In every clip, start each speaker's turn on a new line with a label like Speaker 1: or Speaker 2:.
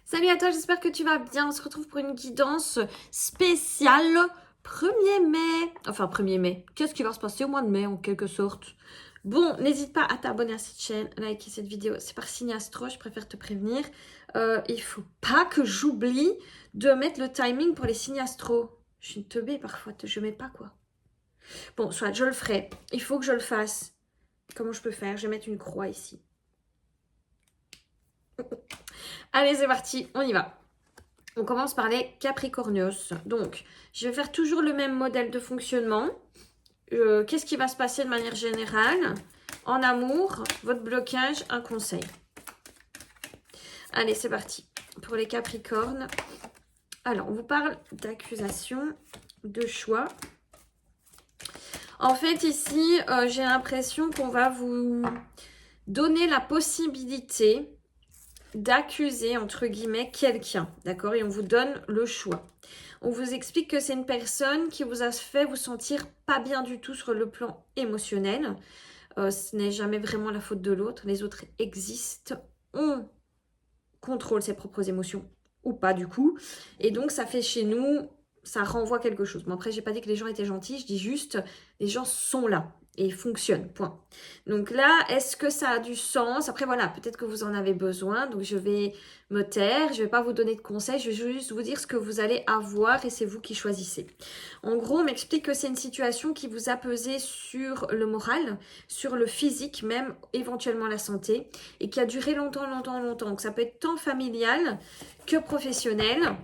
Speaker 1: Salut à toi, j'espère que tu vas bien. On se retrouve pour une guidance spéciale 1er mai. Enfin 1er mai. Qu'est-ce qui va se passer au mois de mai en quelque sorte? Bon, n'hésite pas à t'abonner à cette chaîne, liker cette vidéo. C'est par signe astro, je préfère te prévenir. Il faut pas que j'oublie de mettre le timing pour les signes astro. Je suis une teubée parfois, je mets pas quoi. Bon, soit je le ferai. Il faut que je le fasse. Comment je peux faire? Je vais mettre une croix ici. Allez, c'est parti, on y va. On commence par les Capricornios. Donc, je vais faire toujours le même modèle de fonctionnement. Qu'est-ce qui va se passer de manière générale? En amour, votre blocage, un conseil. Allez, c'est parti. Pour les Capricornes. Alors, on vous parle d'accusation, de choix. En fait, ici, j'ai l'impression qu'on va vous donner la possibilité d'accuser, entre guillemets, quelqu'un, d'accord? Et on vous donne le choix. On vous explique que c'est une personne qui vous a fait vous sentir pas bien du tout sur le plan émotionnel. Ce n'est jamais vraiment la faute de l'autre. Les autres existent. On contrôle ses propres émotions ou pas du coup. Et donc, ça fait chez nous, ça renvoie quelque chose. Bon, après, j'ai pas dit que les gens étaient gentils. Je dis juste, les gens sont là et fonctionnent, point. Donc là, est-ce que ça a du sens? Après, voilà, peut-être que vous en avez besoin. Donc, je vais me taire. Je vais pas vous donner de conseils. Je vais juste vous dire ce que vous allez avoir et c'est vous qui choisissez. En gros, on m'explique que c'est une situation qui vous a pesé sur le moral, sur le physique même, éventuellement la santé, et qui a duré longtemps. Donc, ça peut être tant familial que professionnel,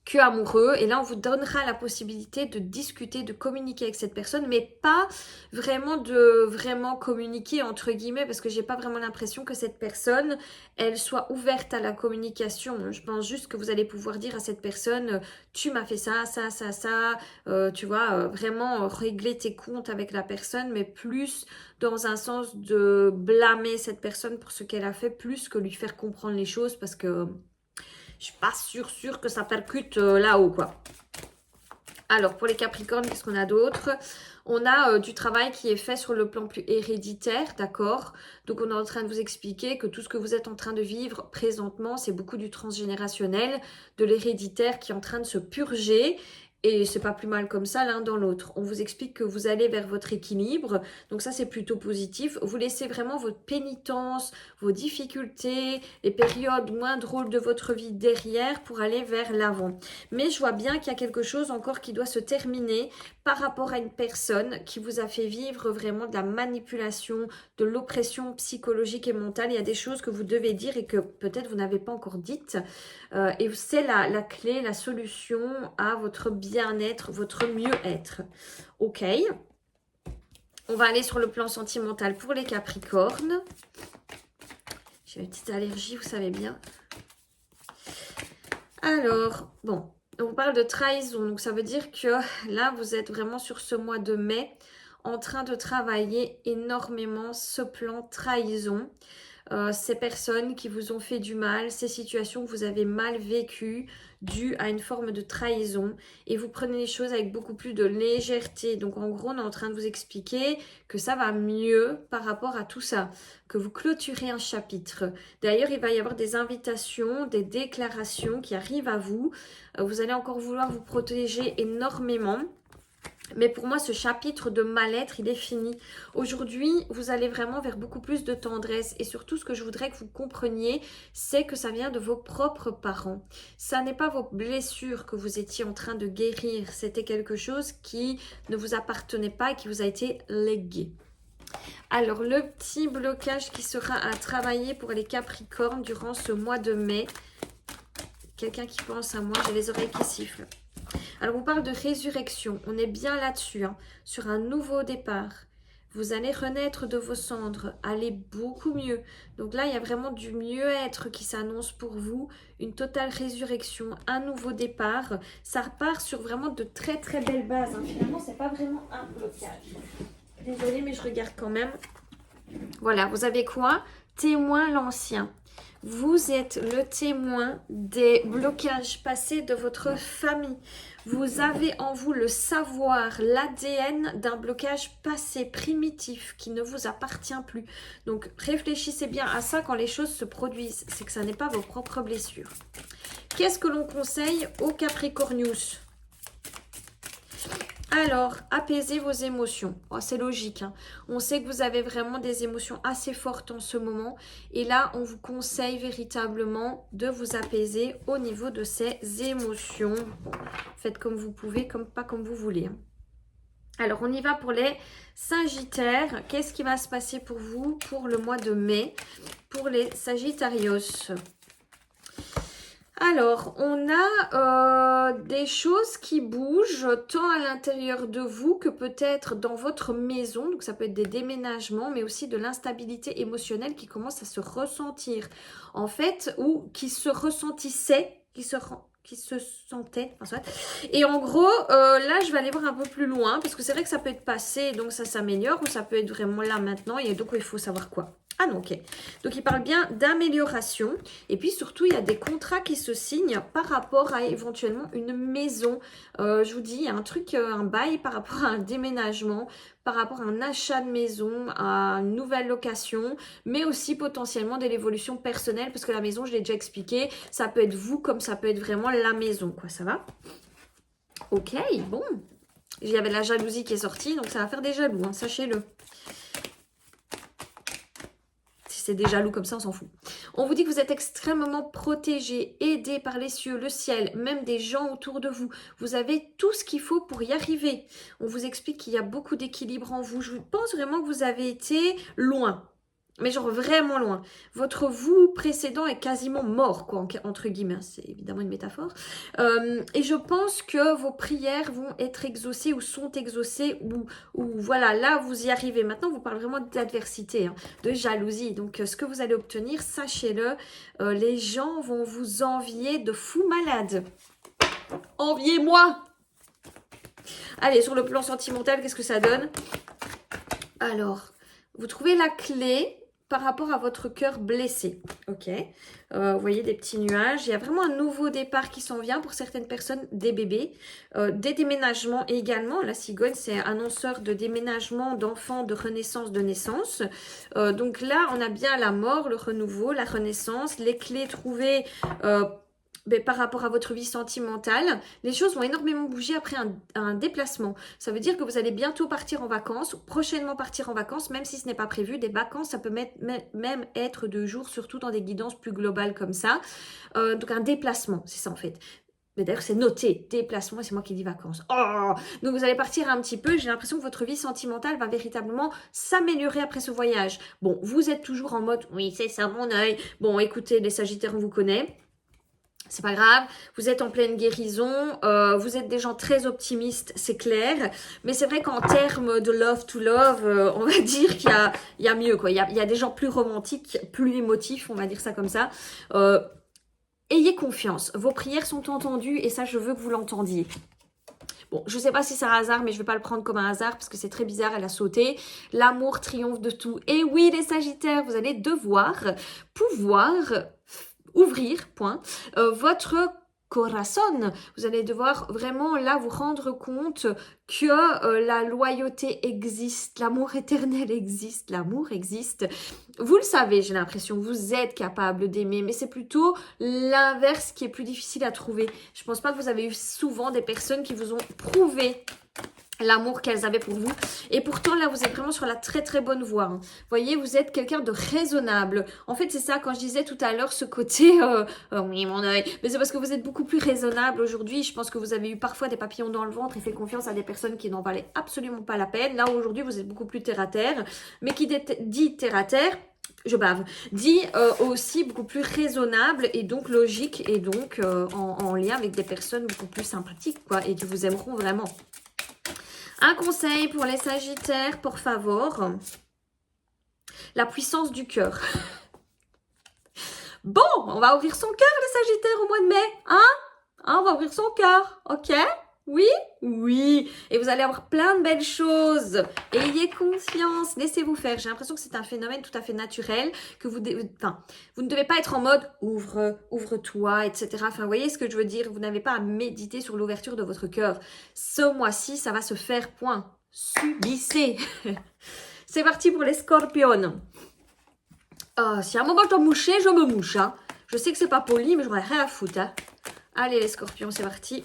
Speaker 1: que amoureux. Et là, on vous donnera la possibilité de discuter, de communiquer avec cette personne, mais pas vraiment de vraiment communiquer entre guillemets, parce que j'ai pas vraiment l'impression que cette personne, elle soit ouverte à la communication. Je pense juste que vous allez pouvoir dire à cette personne, tu m'as fait ça, tu vois, vraiment régler tes comptes avec la personne, mais plus dans un sens de blâmer cette personne pour ce qu'elle a fait, plus que lui faire comprendre les choses, parce que je suis pas sûre que ça percute là-haut, quoi. Alors, pour les Capricornes, qu'est-ce qu'on a d'autre? On a du travail qui est fait sur le plan plus héréditaire, d'accord? Donc, on est en train de vous expliquer que tout ce que vous êtes en train de vivre présentement, c'est beaucoup du transgénérationnel, de l'héréditaire qui est en train de se purger. Et c'est pas plus mal comme ça l'un dans l'autre. On vous explique que vous allez vers votre équilibre. Donc ça, c'est plutôt positif. Vous laissez vraiment votre pénitence, vos difficultés, les périodes moins drôles de votre vie derrière pour aller vers l'avant. Mais je vois bien qu'il y a quelque chose encore qui doit se terminer par rapport à une personne qui vous a fait vivre vraiment de la manipulation, de l'oppression psychologique et mentale. Il y a des choses que vous devez dire et que peut-être vous n'avez pas encore dites. Et c'est la clé, la solution à votre bien-être, votre mieux-être. Ok. On va aller sur le plan sentimental pour les Capricornes. J'ai une petite allergie, vous savez bien. Alors, bon, on vous parle de trahison. Donc, ça veut dire que là, vous êtes vraiment sur ce mois de mai en train de travailler énormément ce plan trahison. Ces personnes qui vous ont fait du mal, ces situations que vous avez mal vécues dues à une forme de trahison et vous prenez les choses avec beaucoup plus de légèreté. Donc en gros, on est en train de vous expliquer que ça va mieux par rapport à tout ça, que vous clôturez un chapitre. D'ailleurs, il va y avoir des invitations, des déclarations qui arrivent à vous. Vous allez encore vouloir vous protéger énormément. Mais pour moi, ce chapitre de mal-être, il est fini. Aujourd'hui, vous allez vraiment vers beaucoup plus de tendresse. Et surtout, ce que je voudrais que vous compreniez, c'est que ça vient de vos propres parents. Ça n'est pas vos blessures que vous étiez en train de guérir. C'était quelque chose qui ne vous appartenait pas et qui vous a été légué. Alors, le petit blocage qui sera à travailler pour les Capricornes durant ce mois de mai. Quelqu'un qui pense à moi, j'ai les oreilles qui sifflent. Alors, on parle de résurrection. On est bien là-dessus, hein, sur un nouveau départ. Vous allez renaître de vos cendres, aller beaucoup mieux. Donc là, il y a vraiment du mieux-être qui s'annonce pour vous. Une totale résurrection, un nouveau départ. Ça repart sur vraiment de très très belles bases. Hein. Finalement, c'est pas vraiment un blocage. Désolée, mais je regarde quand même. Voilà, vous avez quoi? Témoin l'ancien. Vous êtes le témoin des blocages passés de votre famille. Vous avez en vous le savoir, l'ADN d'un blocage passé primitif qui ne vous appartient plus. Donc réfléchissez bien à ça quand les choses se produisent. C'est que ça n'est pas vos propres blessures. Qu'est-ce que l'on conseille aux Capricornius ? Alors, apaisez vos émotions. Oh, c'est logique, hein. On sait que vous avez vraiment des émotions assez fortes en ce moment. Et là, on vous conseille véritablement de vous apaiser au niveau de ces émotions. Bon, faites comme vous pouvez, pas comme vous voulez, hein. Alors, on y va pour les Sagittaires. Qu'est-ce qui va se passer pour vous pour le mois de mai, pour les Sagittarios ? Alors, on a des choses qui bougent tant à l'intérieur de vous que peut-être dans votre maison. Donc, ça peut être des déménagements, mais aussi de l'instabilité émotionnelle qui commence à se ressentir. En fait, ou qui se ressentissait, qui se sentait. Enfin, et en gros, là, je vais aller voir un peu plus loin parce que c'est vrai que ça peut être passé, donc ça s'améliore, ou ça peut être vraiment là maintenant, et donc il faut savoir quoi. Ah non, ok. Donc, il parle bien d'amélioration. Et puis, surtout, il y a des contrats qui se signent par rapport à éventuellement une maison. Je vous dis, il y a un truc, un bail par rapport à un déménagement, par rapport à un achat de maison, à une nouvelle location, mais aussi potentiellement de l'évolution personnelle, parce que la maison, je l'ai déjà expliqué, ça peut être vous comme ça peut être vraiment la maison, quoi. Ça va? Ok, bon. Il y avait de la jalousie qui est sortie, donc ça va faire des jaloux, hein, sachez-le. C'est des jaloux comme ça, on s'en fout. On vous dit que vous êtes extrêmement protégé, aidé par les cieux, le ciel, même des gens autour de vous. Vous avez tout ce qu'il faut pour y arriver. On vous explique qu'il y a beaucoup d'équilibre en vous. Je pense vraiment que vous avez été loin. Mais genre vraiment loin. Votre vous précédent est quasiment mort, quoi, entre guillemets. C'est évidemment une métaphore. Et je pense que vos prières vont être exaucées ou sont exaucées. Ou voilà, là, vous y arrivez. Maintenant, on vous parle vraiment d'adversité, hein, de jalousie. Donc, ce que vous allez obtenir, sachez-le, les gens vont vous envier de fous malades. Enviez-moi! Allez, sur le plan sentimental, qu'est-ce que ça donne? Alors, vous trouvez la clé par rapport à votre cœur blessé, ok. Vous voyez des petits nuages. Il y a vraiment un nouveau départ qui s'en vient pour certaines personnes, des bébés, des déménagements également. La cigogne, c'est annonceur de déménagement, d'enfants, de renaissance, de naissance. Donc là, on a bien la mort, le renouveau, la renaissance, les clés trouvées par rapport à votre vie sentimentale. Les choses vont énormément bouger après un déplacement. Ça veut dire que vous allez bientôt partir en vacances, ou prochainement partir en vacances, même si ce n'est pas prévu. Des vacances, ça peut même être 2 jours, surtout dans des guidances plus globales comme ça. Donc un déplacement, c'est ça en fait. Mais d'ailleurs, c'est noté, déplacement, c'est moi qui dis vacances. Oh, donc vous allez partir un petit peu, j'ai l'impression que votre vie sentimentale va véritablement s'améliorer après ce voyage. Bon, vous êtes toujours en mode, oui, c'est ça mon œil. Bon, écoutez, les Sagittaires, on vous connaît. C'est pas grave, vous êtes en pleine guérison, vous êtes des gens très optimistes, c'est clair. Mais c'est vrai qu'en termes de love to love, on va dire qu'il y a mieux, quoi. Il y a des gens plus romantiques, plus émotifs, on va dire ça comme ça. Ayez confiance, vos prières sont entendues et ça, je veux que vous l'entendiez. Bon, je sais pas si c'est un hasard, mais je vais pas le prendre comme un hasard parce que c'est très bizarre, elle a sauté. L'amour triomphe de tout. Et oui, les Sagittaires, vous allez pouvoir ouvrir, votre corazon. Vous allez devoir vraiment là vous rendre compte que la loyauté existe, l'amour éternel existe, l'amour existe. Vous le savez, j'ai l'impression, vous êtes capable d'aimer, mais c'est plutôt l'inverse qui est plus difficile à trouver. Je pense pas que vous avez eu souvent des personnes qui vous ont prouvé l'amour qu'elles avaient pour vous. Et pourtant, là, vous êtes vraiment sur la très très bonne voie. Hein. Vous voyez, vous êtes quelqu'un de raisonnable. En fait, c'est ça, quand je disais tout à l'heure, ce côté, oui, mon œil. Mais c'est parce que vous êtes beaucoup plus raisonnable aujourd'hui. Je pense que vous avez eu parfois des papillons dans le ventre et fait confiance à des personnes qui n'en valaient absolument pas la peine. Là, aujourd'hui, vous êtes beaucoup plus terre à terre. Mais qui dit terre à terre, je bave, dit aussi beaucoup plus raisonnable et donc logique et donc en lien avec des personnes beaucoup plus sympathiques, quoi, et qui vous aimeront vraiment. Un conseil pour les Sagittaires, por favor. La puissance du cœur. Bon, on va ouvrir son cœur, les Sagittaires, au mois de mai. Hein, on va ouvrir son cœur, ok? Oui, oui. Et vous allez avoir plein de belles choses. Ayez confiance, laissez-vous faire. J'ai l'impression que c'est un phénomène tout à fait naturel, que vous ne devez pas être en mode ouvre-toi, etc. Enfin, vous voyez ce que je veux dire? Vous n'avez pas à méditer sur l'ouverture de votre cœur. Ce mois-ci, ça va se faire, point. Subissez. C'est parti pour les scorpions. Si à un moment je dois moucher, je me mouche. Hein. Je sais que c'est pas poli, mais j'en ai rien à foutre. Hein. Allez les scorpions, c'est parti.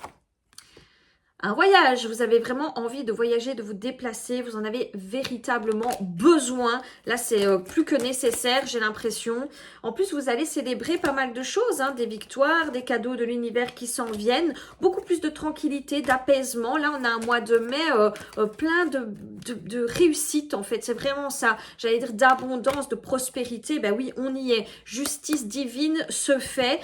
Speaker 1: Un voyage, vous avez vraiment envie de voyager, de vous déplacer, vous en avez véritablement besoin. Là, c'est plus que nécessaire, j'ai l'impression. En plus, vous allez célébrer pas mal de choses, hein, des victoires, des cadeaux de l'univers qui s'en viennent, beaucoup plus de tranquillité, d'apaisement. Là, on a un mois de mai plein de réussite, en fait. C'est vraiment ça. J'allais dire d'abondance, de prospérité. Ben oui, on y est. Justice divine se fait.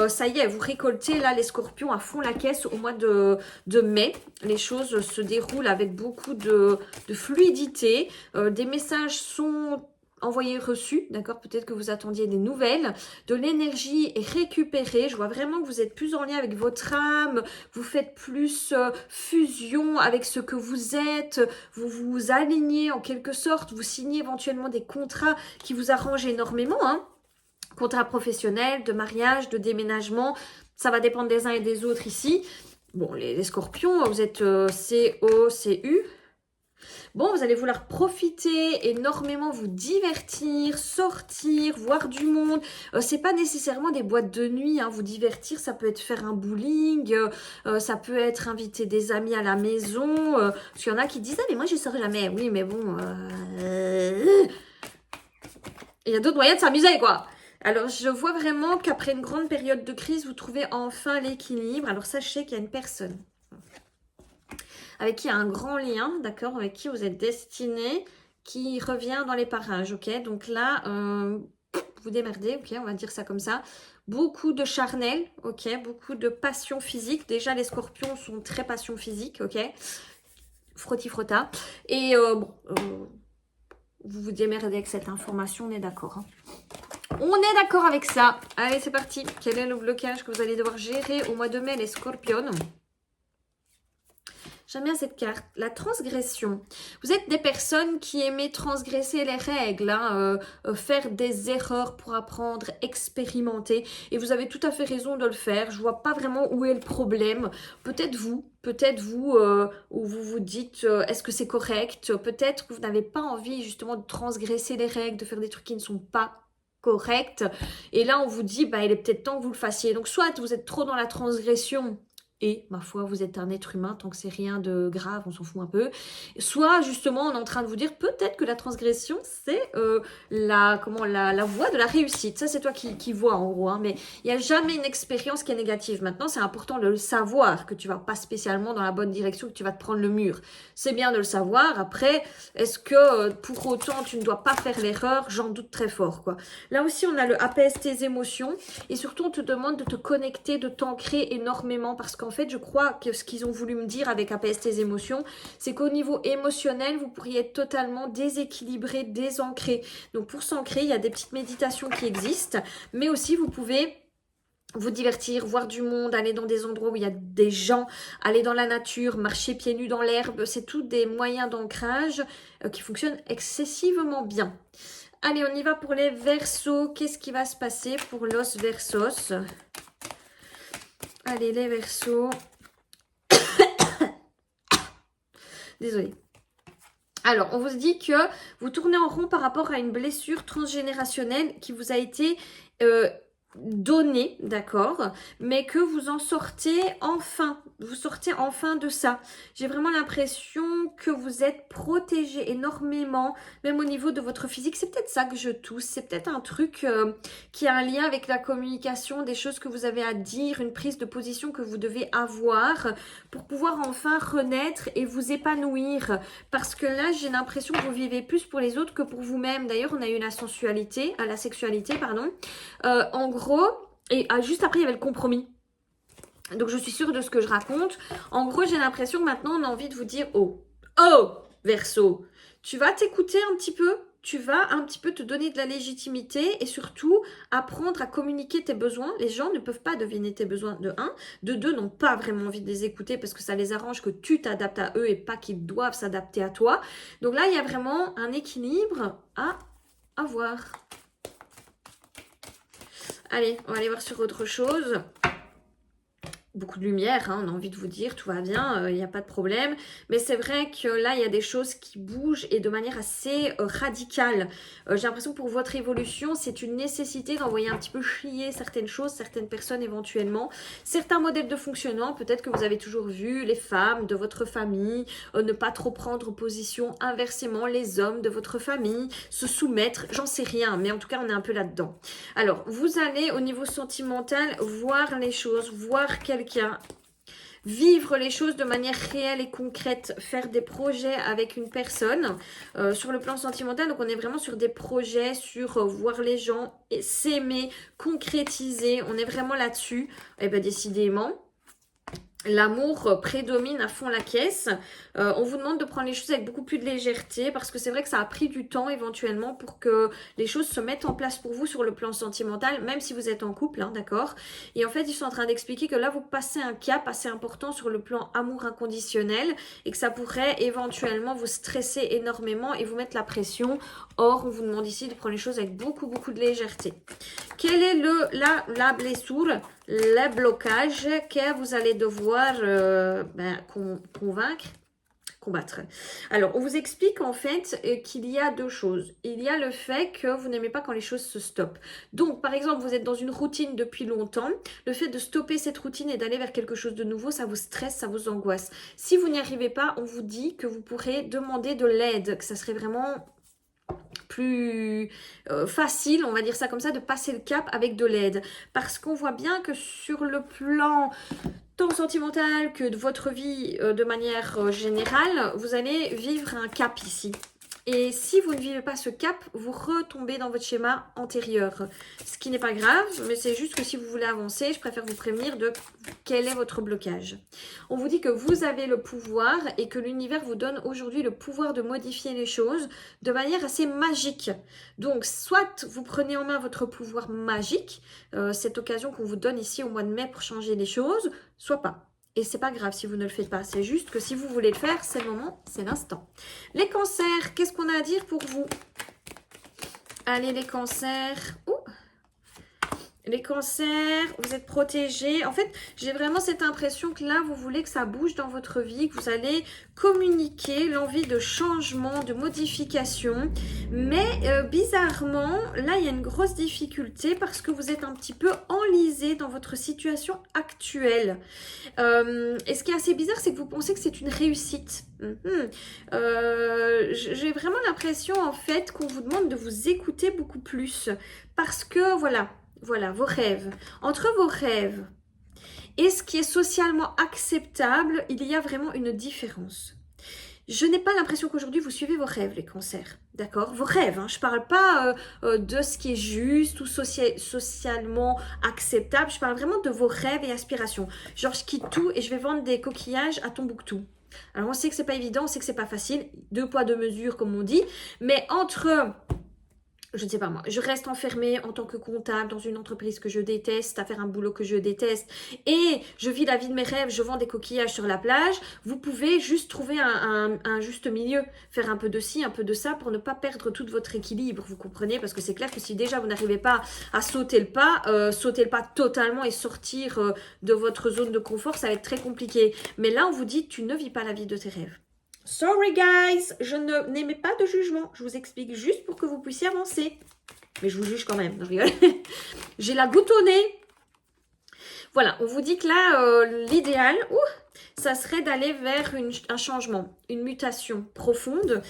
Speaker 1: Ça y est, vous récoltez, là, les scorpions à fond la caisse au mois de mai. Les choses se déroulent avec beaucoup de fluidité. Des messages sont envoyés, reçus, d'accord? Peut-être que vous attendiez des nouvelles. De l'énergie est récupérée. Je vois vraiment que vous êtes plus en lien avec votre âme. Vous faites plus fusion avec ce que vous êtes. Vous vous alignez en quelque sorte. Vous signez éventuellement des contrats qui vous arrangent énormément, hein? Contrats professionnels, de mariage, de déménagement. Ça va dépendre des uns et des autres ici. Bon, les scorpions, vous êtes C-O-C-U. Bon, vous allez vouloir profiter énormément, vous divertir, sortir, voir du monde. C'est pas nécessairement des boîtes de nuit, hein. Vous divertir, ça peut être faire un bowling, ça peut être inviter des amis à la maison. Parce qu'il y en a qui disent « Ah, mais moi, je sors jamais. » Oui, mais bon... Il y a d'autres moyens de s'amuser, quoi. Alors, je vois vraiment qu'après une grande période de crise, vous trouvez enfin l'équilibre. Alors, sachez qu'il y a une personne avec qui il y a un grand lien, d'accord, avec qui vous êtes destiné, qui revient dans les parages, ok? Donc là, vous démerdez, ok, on va dire ça comme ça. Beaucoup de charnel, ok, beaucoup de passion physique. Déjà, les scorpions sont très passion physique, ok? Frotti-frotta. Et vous vous démerdez avec cette information, on est d'accord, hein. On est d'accord avec ça. Allez, c'est parti. Quel est le blocage que vous allez devoir gérer au mois de mai, les scorpions? J'aime bien cette carte. La transgression. Vous êtes des personnes qui aiment transgresser les règles, hein, faire des erreurs pour apprendre, expérimenter. Et vous avez tout à fait raison de le faire. Je vois pas vraiment où est le problème. Peut-être vous, où vous vous dites, est-ce que c'est correct? Peut-être que vous n'avez pas envie justement de transgresser les règles, de faire des trucs qui ne sont pas corrects. Et là, on vous dit, bah, il est peut-être temps que vous le fassiez. Donc, soit vous êtes trop dans la transgression, et, ma foi, vous êtes un être humain, tant que c'est rien de grave, on s'en fout un peu. Soit, justement, on est en train de vous dire, peut-être que la transgression, c'est la voie de la réussite. Ça, c'est toi qui vois, en gros. Hein. Mais il n'y a jamais une expérience qui est négative. Maintenant, c'est important de le savoir, que tu ne vas pas spécialement dans la bonne direction, que tu vas te prendre le mur. C'est bien de le savoir. Après, est-ce que, pour autant, tu ne dois pas faire l'erreur? J'en doute très fort, quoi. Là aussi, on a le apaise tes émotions. Et surtout, on te demande de te connecter, de t'ancrer énormément, parce qu'en fait, je crois que ce qu'ils ont voulu me dire avec apaise tes émotions, c'est qu'au niveau émotionnel, vous pourriez être totalement déséquilibré, désancré. Donc pour s'ancrer, il y a des petites méditations qui existent, mais aussi vous pouvez vous divertir, voir du monde, aller dans des endroits où il y a des gens, aller dans la nature, marcher pieds nus dans l'herbe. C'est tous des moyens d'ancrage qui fonctionnent excessivement bien. Allez, on y va pour les Verseaux. Qu'est-ce qui va se passer pour Los Versos? Allez, les Verseaux. Désolée. Alors, on vous dit que vous tournez en rond par rapport à une blessure transgénérationnelle qui vous a été donnée, d'accord? Mais que vous en sortez enfin. Vous sortez enfin de ça. J'ai vraiment l'impression que vous êtes protégé énormément, même au niveau de votre physique. C'est peut-être ça que je touche. C'est peut-être un truc qui a un lien avec la communication, des choses que vous avez à dire, une prise de position que vous devez avoir pour pouvoir enfin renaître et vous épanouir. Parce que là, j'ai l'impression que vous vivez plus pour les autres que pour vous-même. D'ailleurs, on a eu la sexualité, pardon. En gros, et juste après, il y avait le compromis. Donc, je suis sûre de ce que je raconte. En gros, j'ai l'impression que maintenant, on a envie de vous dire « Oh, Verseau, tu vas t'écouter un petit peu ?» tu vas un petit peu te donner de la légitimité et surtout apprendre à communiquer tes besoins. Les gens ne peuvent pas deviner tes besoins de un. De deux, n'ont pas vraiment envie de les écouter parce que ça les arrange que tu t'adaptes à eux et pas qu'ils doivent s'adapter à toi. Donc là, il y a vraiment un équilibre à avoir. Allez, on va aller voir sur autre chose. Beaucoup de lumière, hein, on a envie de vous dire, tout va bien, il n'y a pas de problème. Mais c'est vrai que là, il y a des choses qui bougent et de manière assez radicale. J'ai l'impression que pour votre évolution, c'est une nécessité d'envoyer un petit peu chier certaines choses, certaines personnes éventuellement. Certains modèles de fonctionnement, peut-être que vous avez toujours vu les femmes de votre famille, ne pas trop prendre position. Inversement, les hommes de votre famille, se soumettre, j'en sais rien. Mais en tout cas, on est un peu là-dedans. Alors, vous allez au niveau sentimental voir les choses, voir quelqu'un, vivre les choses de manière réelle et concrète, faire des projets avec une personne sur le plan sentimental. Donc, on est vraiment sur des projets, sur voir les gens, s'aimer, concrétiser. On est vraiment là-dessus. Et bien, décidément, l'amour prédomine à fond la caisse. On vous demande de prendre les choses avec beaucoup plus de légèreté parce que c'est vrai que ça a pris du temps éventuellement pour que les choses se mettent en place pour vous sur le plan sentimental, même si vous êtes en couple, hein, d'accord? Et en fait, ils sont en train d'expliquer que là, vous passez un cap assez important sur le plan amour inconditionnel et que ça pourrait éventuellement vous stresser énormément et vous mettre la pression. Or, on vous demande ici de prendre les choses avec beaucoup de légèreté. Quel est la blessure, le blocage que vous allez devoir combattre? Alors, on vous explique en fait qu'il y a deux choses. Il y a le fait que vous n'aimez pas quand les choses se stoppent. Donc, par exemple, vous êtes dans une routine depuis longtemps. Le fait de stopper cette routine et d'aller vers quelque chose de nouveau, ça vous stresse, ça vous angoisse. Si vous n'y arrivez pas, on vous dit que vous pourrez demander de l'aide, que ça serait vraiment plus facile, on va dire ça comme ça, de passer le cap avec de l'aide. Parce qu'on voit bien que sur le plan tant sentimental que de votre vie de manière générale, vous allez vivre un cap ici. Et si vous ne vivez pas ce cap, vous retombez dans votre schéma antérieur. Ce qui n'est pas grave, mais c'est juste que si vous voulez avancer, je préfère vous prévenir de quel est votre blocage. On vous dit que vous avez le pouvoir et que l'univers vous donne aujourd'hui le pouvoir de modifier les choses de manière assez magique. Donc, soit vous prenez en main votre pouvoir magique, cette occasion qu'on vous donne ici au mois de mai pour changer les choses, soit pas. Et c'est pas grave si vous ne le faites pas, c'est juste que si vous voulez le faire, c'est le moment, c'est l'instant. Les cancers, qu'est-ce qu'on a à dire pour vous? Allez, les cancers. Ouh. Les cancers, vous êtes protégés. En fait, j'ai vraiment cette impression que là, vous voulez que ça bouge dans votre vie, que vous allez communiquer l'envie de changement, de modification. Mais bizarrement, là, il y a une grosse difficulté parce que vous êtes un petit peu enlisé dans votre situation actuelle. Et ce qui est assez bizarre, c'est que vous pensez que c'est une réussite. J'ai vraiment l'impression, en fait, qu'on vous demande de vous écouter beaucoup plus. Parce que, voilà, vos rêves. Entre vos rêves et ce qui est socialement acceptable, il y a vraiment une différence. Je n'ai pas l'impression qu'aujourd'hui vous suivez vos rêves, les cancers. D'accord? Vos rêves, hein. Je ne parle pas de ce qui est juste ou socialement acceptable. Je parle vraiment de vos rêves et aspirations. Genre, je quitte tout et je vais vendre des coquillages à Tombouctou. Alors, on sait que c'est pas évident, on sait que c'est pas facile. 2 poids, 2 mesures, comme on dit. Mais entre... je ne sais pas moi, je reste enfermée en tant que comptable dans une entreprise que je déteste, à faire un boulot que je déteste et je vis la vie de mes rêves, je vends des coquillages sur la plage, vous pouvez juste trouver un juste milieu, faire un peu de ci, un peu de ça pour ne pas perdre tout votre équilibre, vous comprenez? Parce que c'est clair que si déjà vous n'arrivez pas à sauter le pas totalement et sortir de votre zone de confort, ça va être très compliqué. Mais là, on vous dit, tu ne vis pas la vie de tes rêves. Sorry guys, je n'émets pas de jugement. Je vous explique juste pour que vous puissiez avancer. Mais je vous juge quand même. Non, je rigole. J'ai la goutte au nez. Voilà, on vous dit que là, l'idéal, ça serait d'aller vers un changement, une mutation profonde.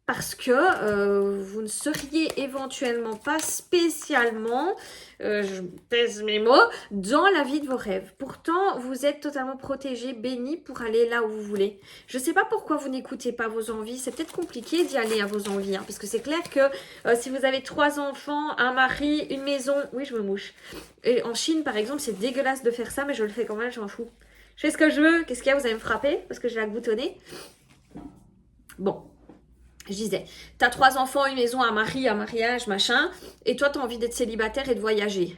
Speaker 1: Parce que vous ne seriez éventuellement pas spécialement, je pèse mes mots, dans la vie de vos rêves. Pourtant, vous êtes totalement protégé, béni pour aller là où vous voulez. Je ne sais pas pourquoi vous n'écoutez pas vos envies. C'est peut-être compliqué d'y aller à vos envies. Hein, parce que c'est clair que si vous avez 3 enfants, un mari, une maison... Oui, je me mouche. Et en Chine, par exemple, c'est dégueulasse de faire ça, mais je le fais quand même, je m'en fous. Je fais ce que je veux. Qu'est-ce qu'il y a? Vous allez me frapper parce que j'ai la goutte au nez. Bon. Je disais, tu as 3 enfants, une maison, un mari, un mariage, machin, et toi, tu as envie d'être célibataire et de voyager.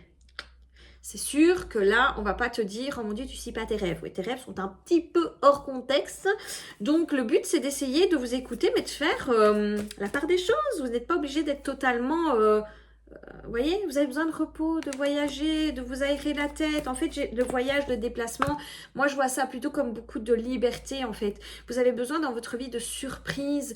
Speaker 1: C'est sûr que là, on va pas te dire, oh mon Dieu, tu cites pas tes rêves. Oui, tes rêves sont un petit peu hors contexte. Donc, le but, c'est d'essayer de vous écouter, mais de faire la part des choses. Vous n'êtes pas obligé d'être totalement... vous voyez, vous avez besoin de repos, de voyager, de vous aérer la tête. En fait, le voyage, le déplacement, moi, je vois ça plutôt comme beaucoup de liberté, en fait. Vous avez besoin dans votre vie de surprises,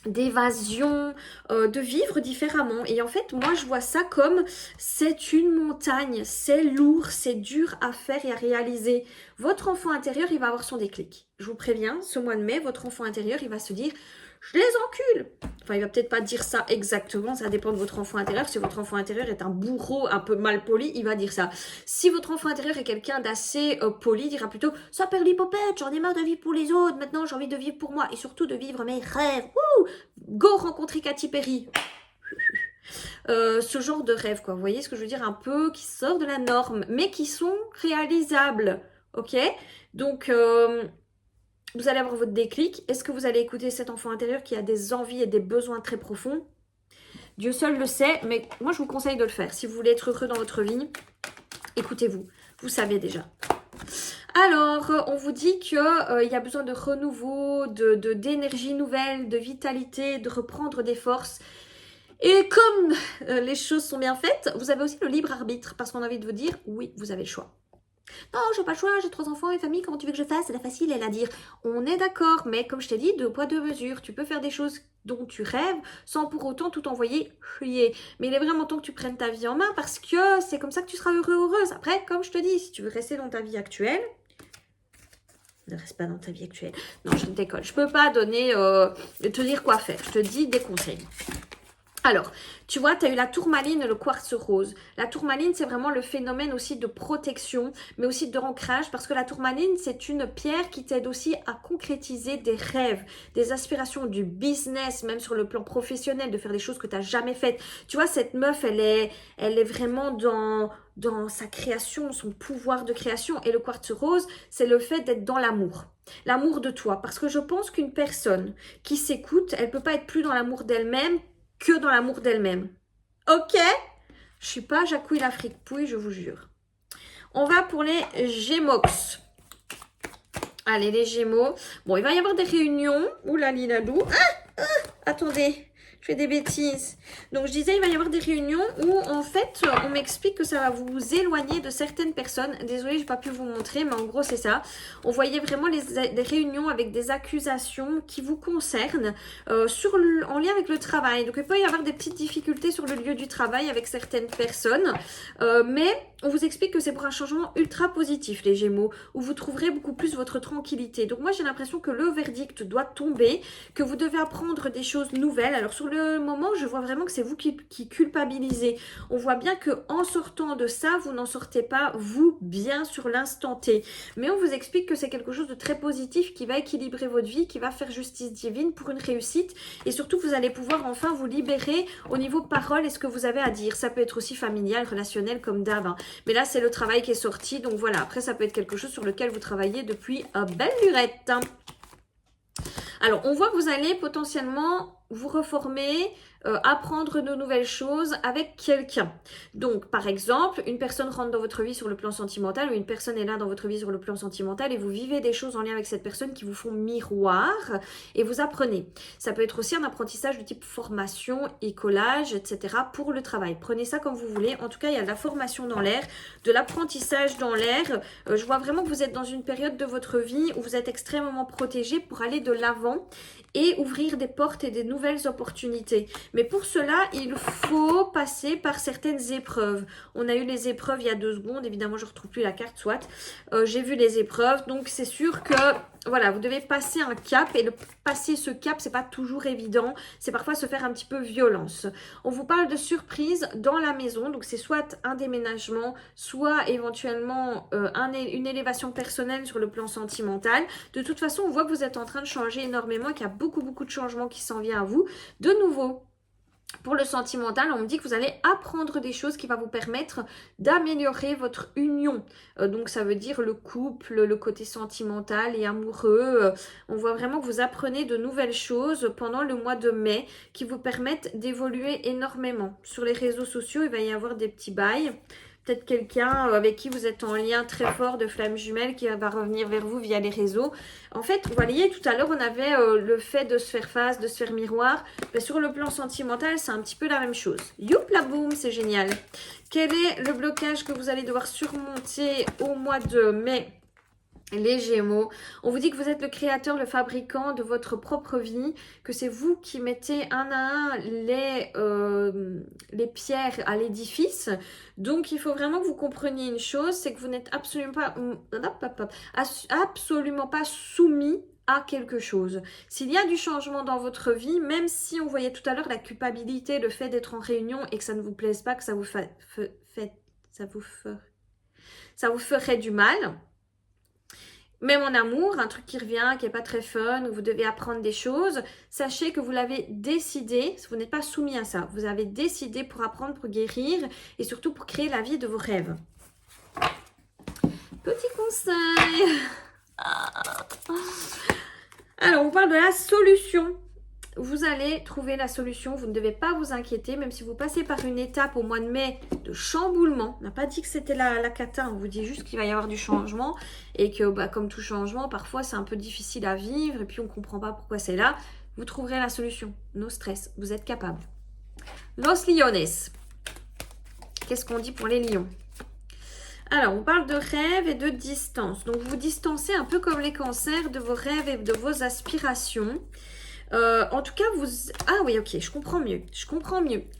Speaker 1: d'évasion, de vivre différemment. Et en fait, moi, je vois ça comme c'est une montagne, c'est lourd, c'est dur à faire et à réaliser. Votre enfant intérieur, il va avoir son déclic. Je vous préviens, ce mois de mai, votre enfant intérieur, il va se dire... Je les encule. Enfin, il va peut-être pas dire ça exactement, ça dépend de votre enfant intérieur. Si votre enfant intérieur est un bourreau un peu mal poli, il va dire ça. Si votre enfant intérieur est quelqu'un d'assez poli, il dira plutôt « Ça perd l'hypopète, j'en ai marre de vivre pour les autres, maintenant j'ai envie de vivre pour moi et surtout de vivre mes rêves. Wouh, go rencontrer Katy Perry !» Ce genre de rêve, quoi. Vous voyez ce que je veux dire? Un peu qui sort de la norme, mais qui sont réalisables. Ok? Donc... vous allez avoir votre déclic. Est-ce que vous allez écouter cet enfant intérieur qui a des envies et des besoins très profonds? Dieu seul le sait, mais moi je vous conseille de le faire. Si vous voulez être heureux dans votre vie, écoutez-vous. Vous savez déjà. Alors, on vous dit qu'il y a besoin de renouveau, d'énergie nouvelle, de vitalité, de reprendre des forces. Et comme les choses sont bien faites, vous avez aussi le libre arbitre parce qu'on a envie de vous dire, oui, vous avez le choix. Non, j'ai pas le choix, j'ai 3 enfants et famille, comment tu veux que je fasse? C'est la facile, elle à dire. On est d'accord, mais comme je t'ai dit, 2 poids, 2 mesures. Tu peux faire des choses dont tu rêves sans pour autant tout envoyer chier. Mais il est vraiment temps que tu prennes ta vie en main parce que c'est comme ça que tu seras heureux, heureuse. Après, comme je te dis, si tu veux rester dans ta vie actuelle, ne reste pas dans ta vie actuelle. Non, je déconne. Je peux pas donner, te dire quoi faire. Je te dis des conseils. Alors, tu vois, tu as eu la tourmaline et le quartz rose. La tourmaline, c'est vraiment le phénomène aussi de protection, mais aussi de ancrage, parce que la tourmaline, c'est une pierre qui t'aide aussi à concrétiser des rêves, des aspirations, du business, même sur le plan professionnel, de faire des choses que tu n'as jamais faites. Tu vois, cette meuf, elle est vraiment dans sa création, son pouvoir de création. Et le quartz rose, c'est le fait d'être dans l'amour. L'amour de toi. Parce que je pense qu'une personne qui s'écoute, elle ne peut pas être plus dans l'amour d'elle-même que dans l'amour d'elle-même. Ok? Je suis pas Jacouille la fripouille, je vous jure. On va pour les Gémox. Allez, les Gémeaux. Bon, il va y avoir des réunions. Oula, lilalou. Attendez. Je fais des bêtises. Donc, je disais, il va y avoir des réunions où, en fait, on m'explique que ça va vous éloigner de certaines personnes. Désolée, je n'ai pas pu vous montrer, mais en gros, c'est ça. On voyait vraiment des réunions avec des accusations qui vous concernent en lien avec le travail. Donc, il peut y avoir des petites difficultés sur le lieu du travail avec certaines personnes. Mais on vous explique que c'est pour un changement ultra positif, les Gémeaux, où vous trouverez beaucoup plus votre tranquillité. Donc, moi, j'ai l'impression que le verdict doit tomber, que vous devez apprendre des choses nouvelles. Alors, sur le moment, je vois vraiment que c'est vous qui culpabilisez. On voit bien que en sortant de ça, vous n'en sortez pas, vous, bien sur l'instant T. Mais on vous explique que c'est quelque chose de très positif qui va équilibrer votre vie, qui va faire justice divine pour une réussite. Et surtout, vous allez pouvoir enfin vous libérer au niveau parole et ce que vous avez à dire. Ça peut être aussi familial, relationnel, comme d'hab. Hein. Mais là, c'est le travail qui est sorti. Donc voilà, après, ça peut être quelque chose sur lequel vous travaillez depuis belle lurette. Alors, on voit que vous allez potentiellement vous reformer, apprendre de nouvelles choses avec quelqu'un. Donc, par exemple, une personne rentre dans votre vie sur le plan sentimental ou une personne est là dans votre vie sur le plan sentimental et vous vivez des choses en lien avec cette personne qui vous font miroir et vous apprenez. Ça peut être aussi un apprentissage de type formation, écolage, etc. pour le travail. Prenez ça comme vous voulez. En tout cas, il y a de la formation dans l'air, de l'apprentissage dans l'air. Je vois vraiment que vous êtes dans une période de votre vie où vous êtes extrêmement protégé pour aller de l'avant et ouvrir des portes et des nouvelles opportunités. Mais pour cela, il faut passer par certaines épreuves. On a eu les épreuves il y a 2 secondes. Évidemment, je ne retrouve plus la carte, soit. J'ai vu les épreuves. Donc, c'est sûr que, voilà, vous devez passer un cap. Et passer ce cap, c'est pas toujours évident. C'est parfois se faire un petit peu violence. On vous parle de surprise dans la maison. Donc, c'est soit un déménagement, soit éventuellement une élévation personnelle sur le plan sentimental. De toute façon, on voit que vous êtes en train de changer énormément, qu'il y a beaucoup de changements qui s'en viennent à vous. De nouveau, Pour le sentimental, on me dit que vous allez apprendre des choses qui vont vous permettre d'améliorer votre union. Donc ça veut dire le couple, le côté sentimental et amoureux. On voit vraiment que vous apprenez de nouvelles choses pendant le mois de mai qui vous permettent d'évoluer énormément. Sur les réseaux sociaux, il va y avoir des petits bails. Peut-être quelqu'un avec qui vous êtes en lien très fort de flamme jumelle qui va revenir vers vous via les réseaux. En fait, vous voyez, tout à l'heure, on avait le fait de se faire face, de se faire miroir. Mais sur le plan sentimental, c'est un petit peu la même chose. Youp la boum, c'est génial. Quel est le blocage que vous allez devoir surmonter au mois de mai ? Les Gémeaux, on vous dit que vous êtes le créateur, le fabricant de votre propre vie, que c'est vous qui mettez un à un les pierres à l'édifice. Donc, il faut vraiment que vous compreniez une chose, c'est que vous n'êtes absolument pas soumis à quelque chose. S'il y a du changement dans votre vie, même si on voyait tout à l'heure la culpabilité, le fait d'être en réunion et que ça ne vous plaise pas, que ça vous ferait du mal. Même en amour, un truc qui revient, qui n'est pas très fun, où vous devez apprendre des choses, sachez que vous l'avez décidé, vous n'êtes pas soumis à ça. Vous avez décidé pour apprendre, pour guérir et surtout pour créer la vie de vos rêves. Petit conseil. Alors, on parle de la solution. Vous allez trouver la solution, vous ne devez pas vous inquiéter, même si vous passez par une étape au mois de mai de chamboulement. On n'a pas dit que c'était la cata, on vous dit juste qu'il va y avoir du changement et que comme tout changement, parfois c'est un peu difficile à vivre et puis on ne comprend pas pourquoi c'est là. Vous trouverez la solution, no stress, vous êtes capable. Los Leones, qu'est-ce qu'on dit pour les lions ? Alors, on parle de rêve et de distance. Donc, vous vous distancez un peu comme les cancers de vos rêves et de vos aspirations. En tout cas, Ah oui, ok, je comprends mieux.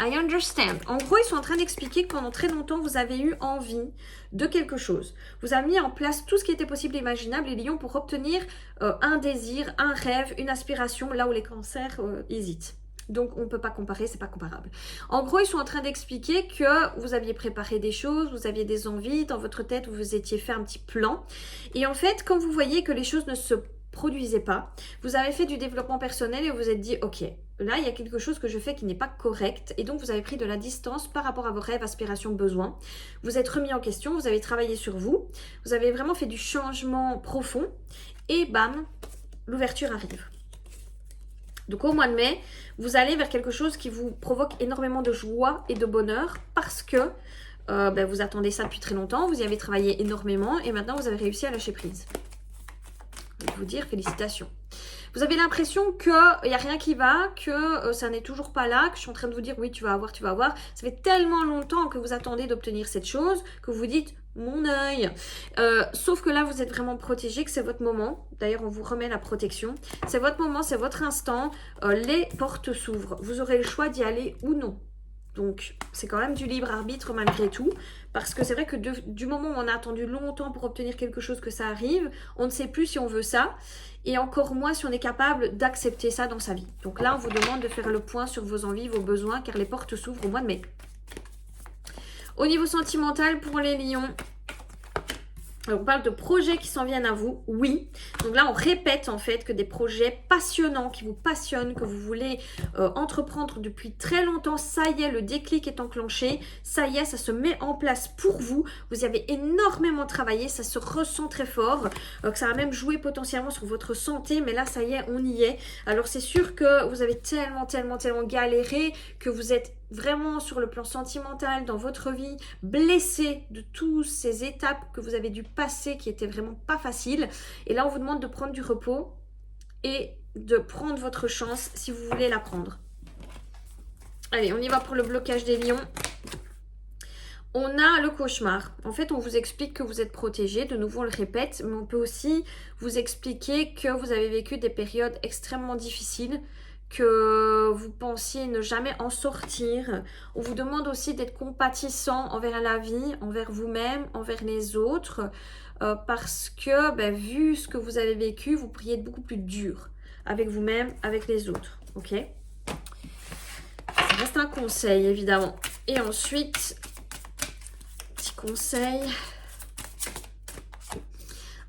Speaker 1: I understand. En gros, ils sont en train d'expliquer que pendant très longtemps, vous avez eu envie de quelque chose. Vous avez mis en place tout ce qui était possible et imaginable, les lions, pour obtenir un désir, un rêve, une aspiration, là où les cancers hésitent. Donc, on ne peut pas comparer, c'est pas comparable. En gros, ils sont en train d'expliquer que vous aviez préparé des choses, vous aviez des envies, dans votre tête, vous vous étiez fait un petit plan. Et en fait, quand vous voyez que les choses ne se produisez pas, vous avez fait du développement personnel et vous vous êtes dit, ok, là, il y a quelque chose que je fais qui n'est pas correct. Et donc, vous avez pris de la distance par rapport à vos rêves, aspirations, besoins. Vous êtes remis en question, vous avez travaillé sur vous. Vous avez vraiment fait du changement profond. Et bam, l'ouverture arrive. Donc au mois de mai, vous allez vers quelque chose qui vous provoque énormément de joie et de bonheur parce que vous attendez ça depuis très longtemps, vous y avez travaillé énormément et maintenant vous avez réussi à lâcher prise. Je vais vous dire félicitations. Vous avez l'impression qu'il n'y a rien qui va, que ça n'est toujours pas là, que je suis en train de vous dire oui, tu vas avoir. Ça fait tellement longtemps que vous attendez d'obtenir cette chose que vous vous dites mon œil. Sauf que là, vous êtes vraiment protégé, que c'est votre moment. D'ailleurs, on vous remet la protection. C'est votre moment, c'est votre instant. Les portes s'ouvrent. Vous aurez le choix d'y aller ou non. Donc, c'est quand même du libre arbitre malgré tout. Parce que c'est vrai que du moment où on a attendu longtemps pour obtenir quelque chose que ça arrive, on ne sait plus si on veut ça. Et encore moins si on est capable d'accepter ça dans sa vie. Donc là, on vous demande de faire le point sur vos envies, vos besoins, car les portes s'ouvrent au mois de mai. Au niveau sentimental, pour les lions, on parle de projets qui s'en viennent à vous, oui. Donc là, on répète en fait que des projets passionnants, qui vous passionnent, que vous voulez entreprendre depuis très longtemps, ça y est, le déclic est enclenché, ça y est, ça se met en place pour vous. Vous y avez énormément travaillé, ça se ressent très fort, que ça va même jouer potentiellement sur votre santé, mais là, ça y est, on y est. Alors c'est sûr que vous avez tellement galéré, que vous êtes vraiment sur le plan sentimental dans votre vie, blessé de toutes ces étapes que vous avez dû passer qui étaient vraiment pas faciles. Et là, on vous demande de prendre du repos et de prendre votre chance si vous voulez la prendre. Allez, on y va pour le blocage des lions. On a le cauchemar. En fait, on vous explique que vous êtes protégé. De nouveau, on le répète, mais on peut aussi vous expliquer que vous avez vécu des périodes extrêmement difficiles, que vous pensiez ne jamais en sortir. On vous demande aussi d'être compatissant envers la vie, envers vous-même, envers les autres, parce que vu ce que vous avez vécu, vous pourriez être beaucoup plus dur avec vous-même, avec les autres. Ok ? Ça reste un conseil, évidemment. Et ensuite, petit conseil.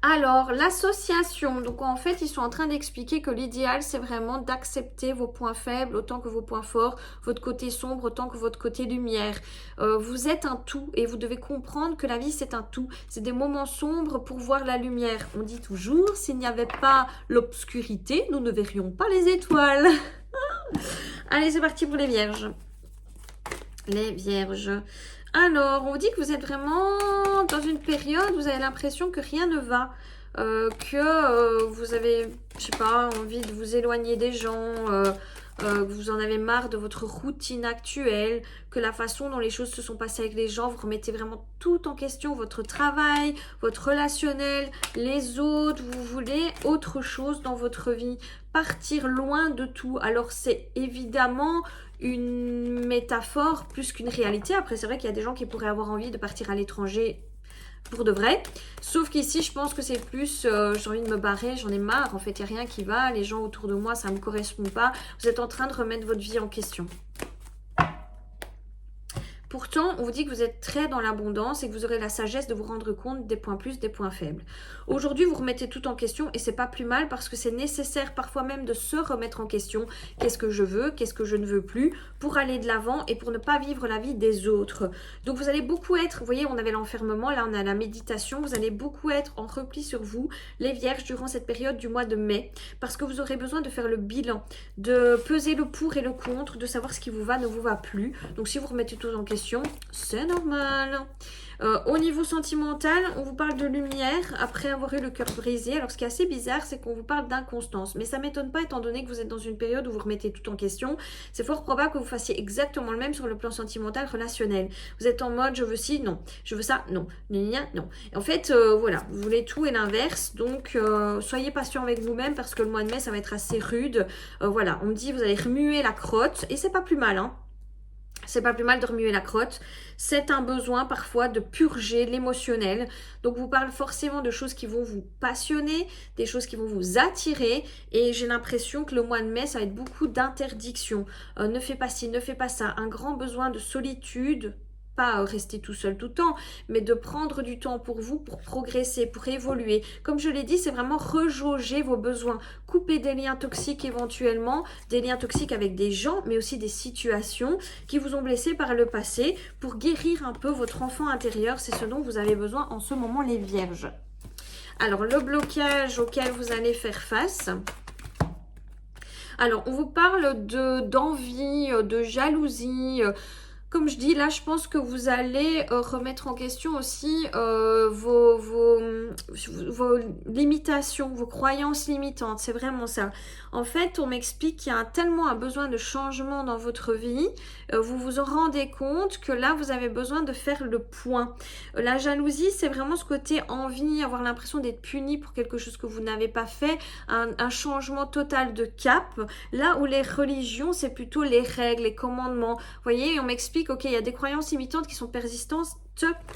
Speaker 1: Alors, l'association, donc en fait, ils sont en train d'expliquer que l'idéal, c'est vraiment d'accepter vos points faibles autant que vos points forts, votre côté sombre autant que votre côté lumière. Vous êtes un tout et vous devez comprendre que la vie, c'est un tout. C'est des moments sombres pour voir la lumière. On dit toujours, s'il n'y avait pas l'obscurité, nous ne verrions pas les étoiles. Allez, c'est parti pour les vierges. Les vierges. Alors, on vous dit que vous êtes vraiment dans une période où vous avez l'impression que rien ne va. Vous avez, je sais pas, envie de vous éloigner des gens, que vous en avez marre de votre routine actuelle, que la façon dont les choses se sont passées avec les gens, vous remettez vraiment tout en question, votre travail, votre relationnel, les autres, vous voulez autre chose dans votre vie, partir loin de tout. Alors c'est évidemment une métaphore plus qu'une réalité. Après c'est vrai qu'il y a des gens qui pourraient avoir envie de partir à l'étranger pour de vrai, sauf qu'ici je pense que c'est plus j'ai envie de me barrer, j'en ai marre, en fait il n'y a rien qui va, les gens autour de moi ça ne me correspond pas, vous êtes en train de remettre votre vie en question. Pourtant, on vous dit que vous êtes très dans l'abondance et que vous aurez la sagesse de vous rendre compte des points plus, des points faibles. Aujourd'hui, vous remettez tout en question et c'est pas plus mal parce que c'est nécessaire parfois même de se remettre en question. Qu'est-ce que je veux, qu'est-ce que je ne veux plus pour aller de l'avant et pour ne pas vivre la vie des autres. Donc vous allez beaucoup être, vous voyez, on avait l'enfermement, là on a la méditation, vous allez beaucoup être en repli sur vous, les vierges, durant cette période du mois de mai, parce que vous aurez besoin de faire le bilan, de peser le pour et le contre, de savoir ce qui vous va, ne vous va plus. Donc si vous remettez tout en question, c'est normal. Au niveau sentimental, on vous parle de lumière après avoir eu le cœur brisé. Alors ce qui est assez bizarre, c'est qu'on vous parle d'inconstance. Mais ça ne m'étonne pas étant donné que vous êtes dans une période où vous remettez tout en question. C'est fort probable que vous fassiez exactement le même sur le plan sentimental, relationnel. Vous êtes en mode je veux ci, non. Je veux ça, non. Non. Et en fait, voilà, vous voulez tout et l'inverse. Donc soyez patient avec vous-même parce que le mois de mai, ça va être assez rude. Voilà, on me dit vous allez remuer la crotte et c'est pas plus mal, hein. C'est pas plus mal de remuer la crotte. C'est un besoin parfois de purger l'émotionnel. Donc, vous parle forcément de choses qui vont vous passionner, des choses qui vont vous attirer. Et j'ai l'impression que le mois de mai, ça va être beaucoup d'interdictions. Ne fais pas ci, ne fais pas ça. Un grand besoin de solitude. Pas rester tout seul tout le temps, mais de prendre du temps pour vous, pour progresser, pour évoluer. Comme je l'ai dit, c'est vraiment rejauger vos besoins. Couper des liens toxiques éventuellement, des liens toxiques avec des gens, mais aussi des situations qui vous ont blessé par le passé pour guérir un peu votre enfant intérieur. C'est ce dont vous avez besoin en ce moment, les vierges. Alors, le blocage auquel vous allez faire face... Alors, on vous parle d'envie, de jalousie... Comme je dis, là, je pense que vous allez remettre en question aussi vos limitations, vos croyances limitantes. C'est vraiment ça. En fait, on m'explique qu'il y a tellement un besoin de changement dans votre vie. Vous vous en rendez compte que là, vous avez besoin de faire le point. La jalousie, c'est vraiment ce côté envie, avoir l'impression d'être puni pour quelque chose que vous n'avez pas fait. Un changement total de cap. Là où les religions, c'est plutôt les règles, les commandements. Vous voyez, on m'explique ok, il y a des croyances limitantes qui sont persistantes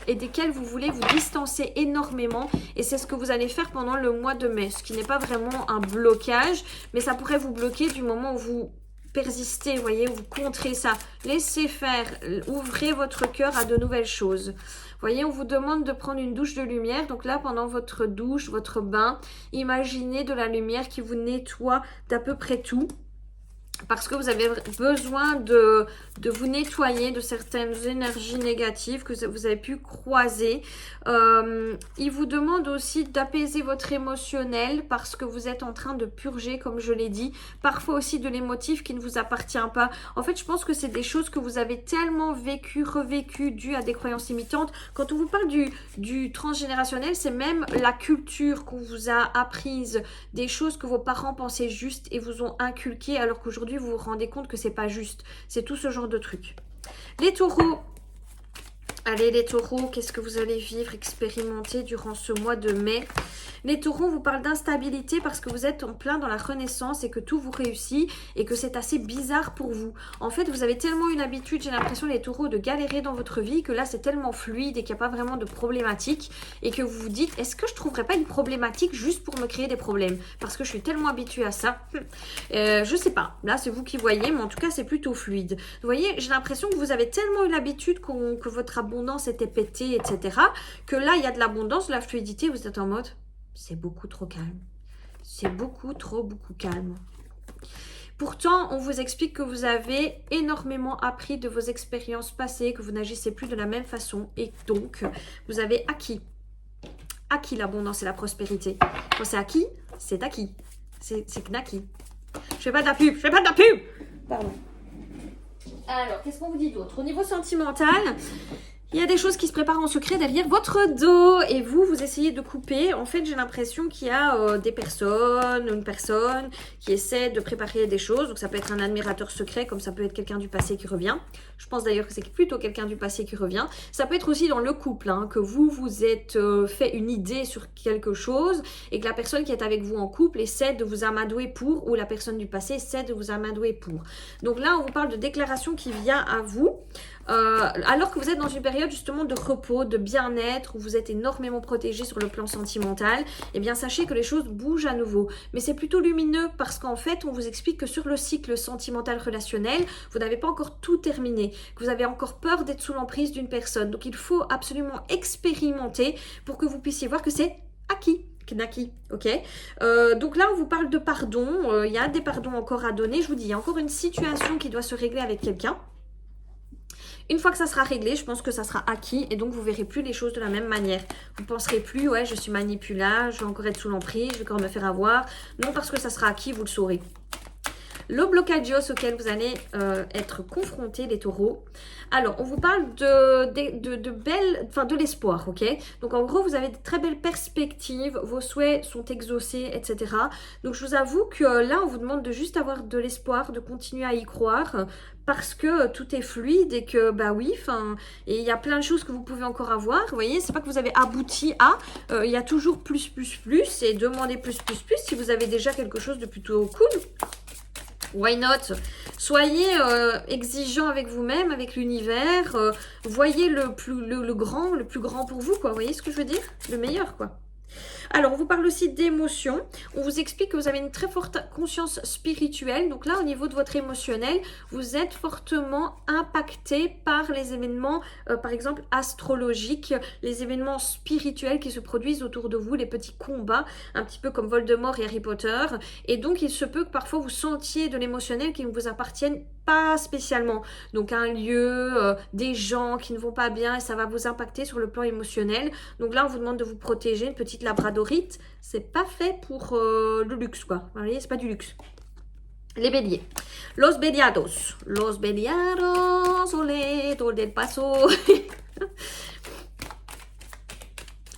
Speaker 1: et desquelles vous voulez vous distancer énormément et c'est ce que vous allez faire pendant le mois de mai, ce qui n'est pas vraiment un blocage, mais ça pourrait vous bloquer du moment où vous persistez, vous voyez, où vous contrez ça. Laissez faire, ouvrez votre cœur à de nouvelles choses. Vous voyez, on vous demande de prendre une douche de lumière. Donc là, pendant votre douche, votre bain, imaginez de la lumière qui vous nettoie d'à peu près tout. Parce que vous avez besoin de vous nettoyer de certaines énergies négatives que vous avez pu croiser. Il vous demande aussi d'apaiser votre émotionnel parce que vous êtes en train de purger, comme je l'ai dit. Parfois aussi de l'émotif qui ne vous appartient pas. En fait, je pense que c'est des choses que vous avez tellement vécues, revécues, dues à des croyances limitantes. Quand on vous parle du transgénérationnel, c'est même la culture qu'on vous a apprise, des choses que vos parents pensaient justes et vous ont inculquées alors qu'aujourd'hui, vous vous rendez compte que c'est pas juste. C'est tout ce genre de trucs. Les taureaux. Allez les taureaux, qu'est-ce que vous allez vivre, expérimenter durant ce mois de mai? Les taureaux, on vous parle d'instabilité parce que vous êtes en plein dans la renaissance et que tout vous réussit et que c'est assez bizarre pour vous. En fait, vous avez tellement eu l'habitude, j'ai l'impression les taureaux, de galérer dans votre vie que là c'est tellement fluide et qu'il n'y a pas vraiment de problématique et que vous vous dites, est-ce que je ne trouverais pas une problématique juste pour me créer des problèmes? Parce que je suis tellement habituée à ça. Je sais pas, là c'est vous qui voyez, mais en tout cas c'est plutôt fluide. Vous voyez, j'ai l'impression que vous avez tellement eu l'habitude que votre abondance était pétée, etc. que là il y a de l'abondance, de la fluidité, vous êtes en mode c'est beaucoup trop calme. C'est beaucoup calme. Pourtant, on vous explique que vous avez énormément appris de vos expériences passées, que vous n'agissez plus de la même façon et donc vous avez acquis l'abondance et la prospérité. Quand c'est acquis, c'est acquis. C'est knacky. Je fais pas de la pub, Pardon. Alors, qu'est-ce qu'on vous dit d'autre? Au niveau sentimental, il y a des choses qui se préparent en secret derrière votre dos et vous essayez de couper. En fait, j'ai l'impression qu'il y a une personne qui essaie de préparer des choses. Donc, ça peut être un admirateur secret, comme ça peut être quelqu'un du passé qui revient. Je pense d'ailleurs que c'est plutôt quelqu'un du passé qui revient. Ça peut être aussi dans le couple, hein, que vous êtes fait une idée sur quelque chose et que la personne qui est avec vous en couple essaie de vous amadouer pour, ou la personne du passé essaie de vous amadouer pour. Donc là, on vous parle de déclaration qui vient à vous. Alors que vous êtes dans une période justement de repos, de bien-être, où vous êtes énormément protégé sur le plan sentimental, eh bien sachez que les choses bougent à nouveau. Mais c'est plutôt lumineux parce qu'en fait, on vous explique que sur le cycle sentimental relationnel, vous n'avez pas encore tout terminé, que vous avez encore peur d'être sous l'emprise d'une personne. Donc il faut absolument expérimenter pour que vous puissiez voir que c'est acquis. Knaki, ok. Donc là, on vous parle de pardon. Il y a des pardons encore à donner. Je vous dis, il y a encore une situation qui doit se régler avec quelqu'un. Une fois que ça sera réglé, je pense que ça sera acquis et donc vous verrez plus les choses de la même manière. Vous ne penserez plus, ouais, je suis manipulable, je vais encore être sous l'emprise, je vais encore me faire avoir. Non, parce que ça sera acquis, vous le saurez. Le blocage auquel vous allez être confrontés, les taureaux. Alors, on vous parle de l'espoir, ok? Donc, en gros, vous avez de très belles perspectives, vos souhaits sont exaucés, etc. Donc, je vous avoue que là, on vous demande de juste avoir de l'espoir, de continuer à y croire, parce que tout est fluide et que, bah oui, et il y a plein de choses que vous pouvez encore avoir. Vous voyez, c'est pas que vous avez abouti à, il y a toujours plus, et demandez plus, si vous avez déjà quelque chose de plutôt cool. Why not? Soyez exigeant avec vous-même, avec l'univers. Voyez le plus grand pour vous, quoi. Vous voyez ce que je veux dire? Le meilleur, quoi. Alors, on vous parle aussi d'émotions. On vous explique que vous avez une très forte conscience spirituelle. Donc là, au niveau de votre émotionnel, vous êtes fortement impacté par les événements, par exemple, astrologiques, les événements spirituels qui se produisent autour de vous, les petits combats, un petit peu comme Voldemort et Harry Potter. Et donc, il se peut que parfois vous sentiez de l'émotionnel qui ne vous appartienne pas spécialement. Donc, un lieu, des gens qui ne vont pas bien et ça va vous impacter sur le plan émotionnel. Donc là, on vous demande de vous protéger, une petite labradorite. C'est pas fait pour le luxe, quoi. Vous voyez, c'est pas du luxe. Les béliers. Los beliados, ole del paso.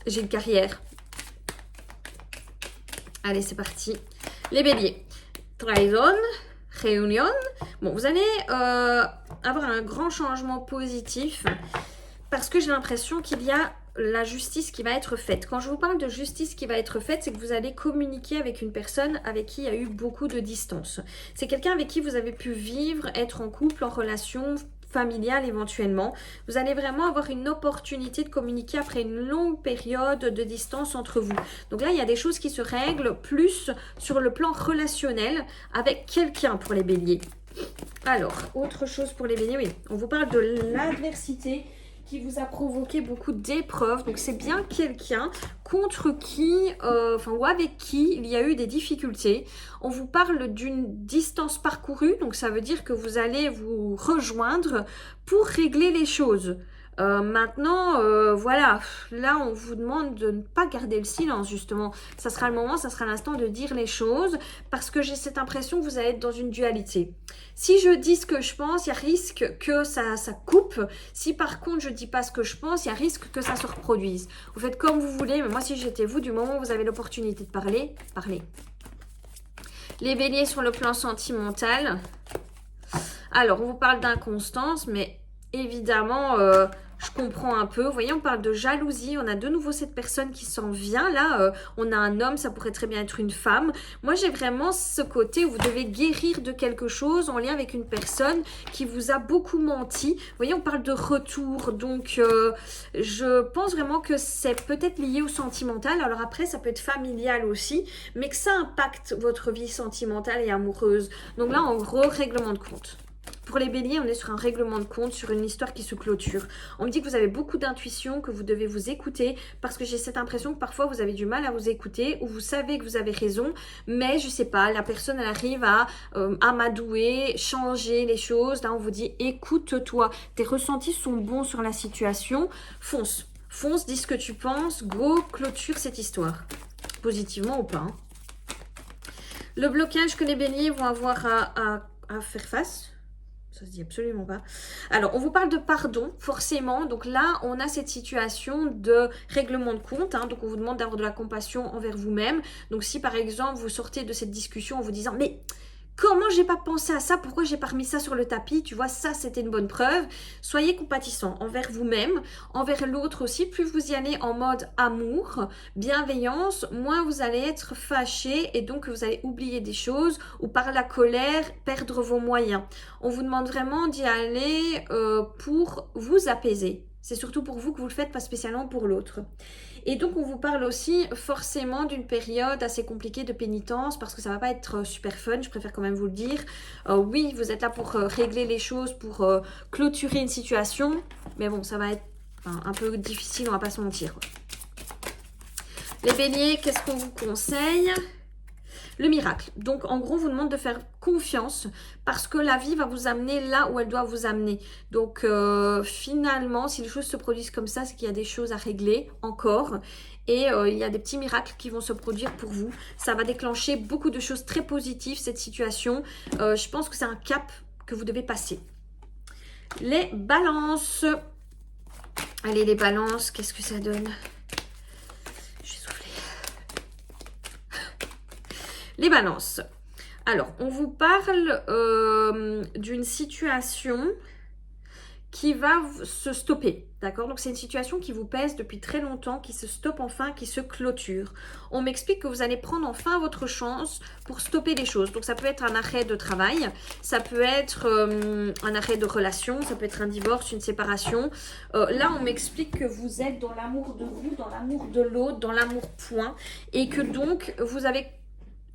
Speaker 1: J'ai une carrière. Allez, c'est parti. Les béliers. Traición, réunion. Bon, vous allez avoir un grand changement positif parce que j'ai l'impression qu'il y a la justice qui va être faite. Quand je vous parle de justice qui va être faite, c'est que vous allez communiquer avec une personne avec qui il y a eu beaucoup de distance. C'est quelqu'un avec qui vous avez pu vivre, être en couple, en relation familiale éventuellement. Vous allez vraiment avoir une opportunité de communiquer après une longue période de distance entre vous. Donc là, il y a des choses qui se règlent plus sur le plan relationnel avec quelqu'un pour les béliers. Alors, autre chose pour les béliers, oui. On vous parle de l'adversité qui vous a provoqué beaucoup d'épreuves. Donc, c'est bien quelqu'un contre qui, ou avec qui il y a eu des difficultés. On vous parle d'une distance parcourue. Donc, ça veut dire que vous allez vous rejoindre pour régler les choses. Maintenant, voilà, là on vous demande de ne pas garder le silence justement. Ça sera le moment, ça sera l'instant de dire les choses parce que j'ai cette impression que vous allez être dans une dualité. Si je dis ce que je pense, il y a risque que ça coupe. Si par contre je dis pas ce que je pense, il y a risque que ça se reproduise. Vous faites comme vous voulez, mais moi si j'étais vous, du moment où vous avez l'opportunité de parler, parlez. Les béliers sur le plan sentimental. Alors, on vous parle d'inconstance, mais évidemment, je comprends un peu. Vous voyez, on parle de jalousie. On a de nouveau cette personne qui s'en vient. Là, on a un homme, ça pourrait très bien être une femme. Moi, j'ai vraiment ce côté où vous devez guérir de quelque chose en lien avec une personne qui vous a beaucoup menti. Vous voyez, on parle de retour. Donc, je pense vraiment que c'est peut-être lié au sentimental. Alors après, ça peut être familial aussi, mais que ça impacte votre vie sentimentale et amoureuse. Donc là, en gros, règlement de compte. Pour les béliers, on est sur un règlement de compte, sur une histoire qui se clôture. On me dit que vous avez beaucoup d'intuition, que vous devez vous écouter, parce que j'ai cette impression que parfois vous avez du mal à vous écouter, ou vous savez que vous avez raison, mais je sais pas, la personne elle arrive à amadouer, changer les choses. Là on vous dit écoute-toi, tes ressentis sont bons sur la situation, fonce. Fonce, dis ce que tu penses, go, clôture cette histoire. Positivement ou pas. Hein. Le blocage que les béliers vont avoir à faire face. Ça se dit absolument pas. Alors, on vous parle de pardon, forcément. Donc là, on a cette situation de règlement de compte. Hein, donc, on vous demande d'avoir de la compassion envers vous-même. Donc, si par exemple, vous sortez de cette discussion en vous disant « Mais comment j'ai pas pensé à ça? Pourquoi j'ai pas remis ça sur le tapis? Tu vois, ça, c'était une bonne preuve. » Soyez compatissant envers vous-même, envers l'autre aussi. Plus vous y allez en mode amour, bienveillance, moins vous allez être fâché et donc vous allez oublier des choses ou par la colère, perdre vos moyens. On vous demande vraiment d'y aller pour vous apaiser. C'est surtout pour vous que vous le faites, pas spécialement pour l'autre. Et donc, on vous parle aussi forcément d'une période assez compliquée de pénitence parce que ça va pas être super fun, je préfère quand même vous le dire. Oui, vous êtes là pour régler les choses, pour clôturer une situation, mais bon, ça va être un peu difficile, on va pas se mentir. Les béliers, qu'est-ce qu'on vous conseille ? Le miracle. Donc, en gros, on vous demande de faire confiance parce que la vie va vous amener là où elle doit vous amener. Donc, finalement, si les choses se produisent comme ça, c'est qu'il y a des choses à régler encore. Et il y a des petits miracles qui vont se produire pour vous. Ça va déclencher beaucoup de choses très positives, cette situation. Je pense que c'est un cap que vous devez passer. Les balances. Allez, les balances, qu'est-ce que ça donne ? Les balances. Alors, on vous parle d'une situation qui va se stopper, d'accord? Donc, c'est une situation qui vous pèse depuis très longtemps, qui se stoppe enfin, qui se clôture. On m'explique que vous allez prendre enfin votre chance pour stopper les choses. Donc, ça peut être un arrêt de travail, ça peut être un arrêt de relation, ça peut être un divorce, une séparation. Là, on m'explique que vous êtes dans l'amour de vous, dans l'amour de l'autre, dans l'amour point, et que donc, vous avez...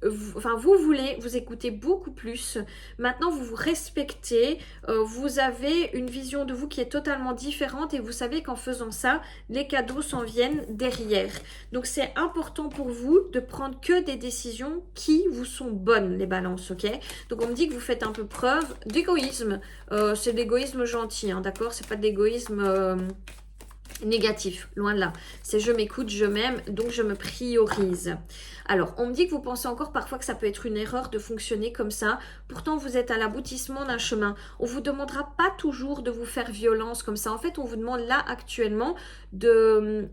Speaker 1: vous voulez vous écouter beaucoup plus. Maintenant, vous vous respectez. Vous avez une vision de vous qui est totalement différente et vous savez qu'en faisant ça, les cadeaux s'en viennent derrière. Donc, c'est important pour vous de prendre que des décisions qui vous sont bonnes, les balances, ok? Donc, on me dit que vous faites un peu preuve d'égoïsme. C'est de l'égoïsme gentil, hein, d'accord? C'est pas de l'égoïsme... négatif, loin de là. C'est je m'écoute, je m'aime, donc je me priorise. Alors, on me dit que vous pensez encore parfois que ça peut être une erreur de fonctionner comme ça. Pourtant, vous êtes à l'aboutissement d'un chemin. On vous demandera pas toujours de vous faire violence comme ça. En fait, on vous demande là actuellement de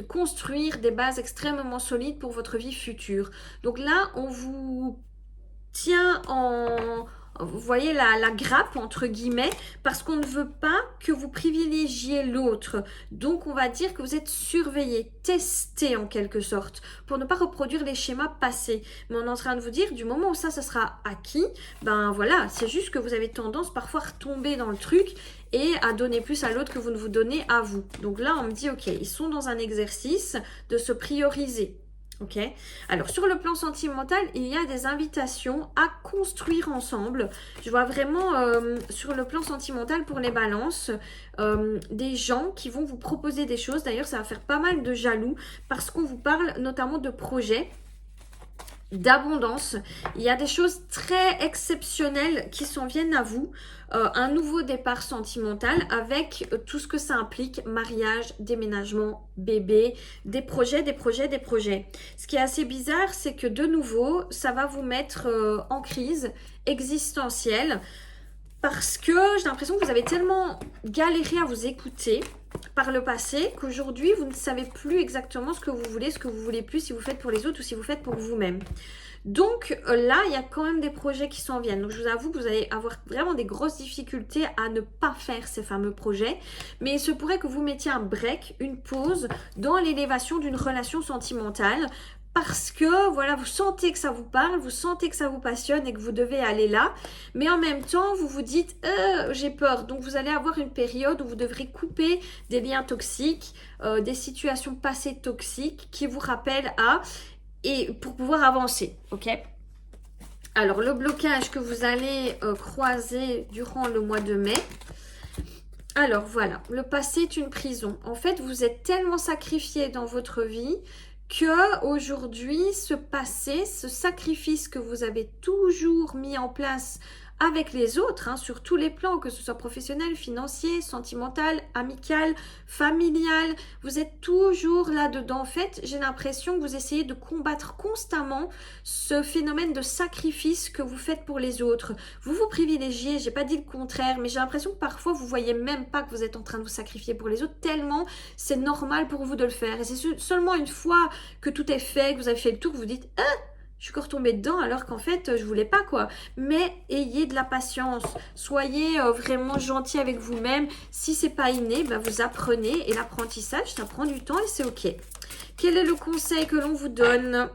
Speaker 1: construire des bases extrêmement solides pour votre vie future. Donc là, on vous tient en... Vous voyez la grappe entre guillemets parce qu'on ne veut pas que vous privilégiez l'autre. Donc on va dire que vous êtes surveillé, testé en quelque sorte pour ne pas reproduire les schémas passés. Mais on est en train de vous dire du moment où ça sera acquis, ben voilà, c'est juste que vous avez tendance parfois à retomber dans le truc et à donner plus à l'autre que vous ne vous donnez à vous. Donc là on me dit ok, ils sont dans un exercice de se prioriser. Ok. Alors, sur le plan sentimental, il y a des invitations à construire ensemble. Je vois vraiment sur le plan sentimental pour les balances, des gens qui vont vous proposer des choses. D'ailleurs, ça va faire pas mal de jaloux parce qu'on vous parle notamment de projets, d'abondance. Il y a des choses très exceptionnelles qui s'en viennent à vous. Un nouveau départ sentimental avec tout ce que ça implique, mariage, déménagement, bébé, des projets, des projets, des projets. Ce qui est assez bizarre, c'est que de nouveau, ça va vous mettre en crise existentielle parce que j'ai l'impression que vous avez tellement galéré à vous écouter par le passé qu'aujourd'hui, vous ne savez plus exactement ce que vous voulez plus, si vous faites pour les autres ou si vous faites pour vous-même. Donc là, il y a quand même des projets qui s'en viennent. Donc je vous avoue que vous allez avoir vraiment des grosses difficultés à ne pas faire ces fameux projets. Mais il se pourrait que vous mettiez un break, une pause dans l'élévation d'une relation sentimentale. Parce que voilà, vous sentez que ça vous parle, vous sentez que ça vous passionne et que vous devez aller là. Mais en même temps, vous vous dites j'ai peur. Donc vous allez avoir une période où vous devrez couper des liens toxiques, des situations passées toxiques qui vous rappellent à... et pour pouvoir avancer, ok? Alors, le blocage que vous allez croiser durant le mois de mai. Alors, voilà. Le passé est une prison. En fait, vous êtes tellement sacrifié dans votre vie que aujourd'hui, ce passé, ce sacrifice que vous avez toujours mis en place avec les autres, hein, sur tous les plans, que ce soit professionnel, financier, sentimental, amical, familial, vous êtes toujours là-dedans. En fait, j'ai l'impression que vous essayez de combattre constamment ce phénomène de sacrifice que vous faites pour les autres. Vous vous privilégiez, j'ai pas dit le contraire, mais j'ai l'impression que parfois vous voyez même pas que vous êtes en train de vous sacrifier pour les autres, tellement c'est normal pour vous de le faire. Et c'est seulement une fois que tout est fait, que vous avez fait le tour, que vous dites « Ah !» je suis encore tombée dedans alors qu'en fait, je voulais pas quoi. Mais ayez de la patience. Soyez vraiment gentil avec vous-même. Si c'est pas inné, ben vous apprenez. Et l'apprentissage, ça prend du temps et c'est ok. Quel est le conseil que l'on vous donne ?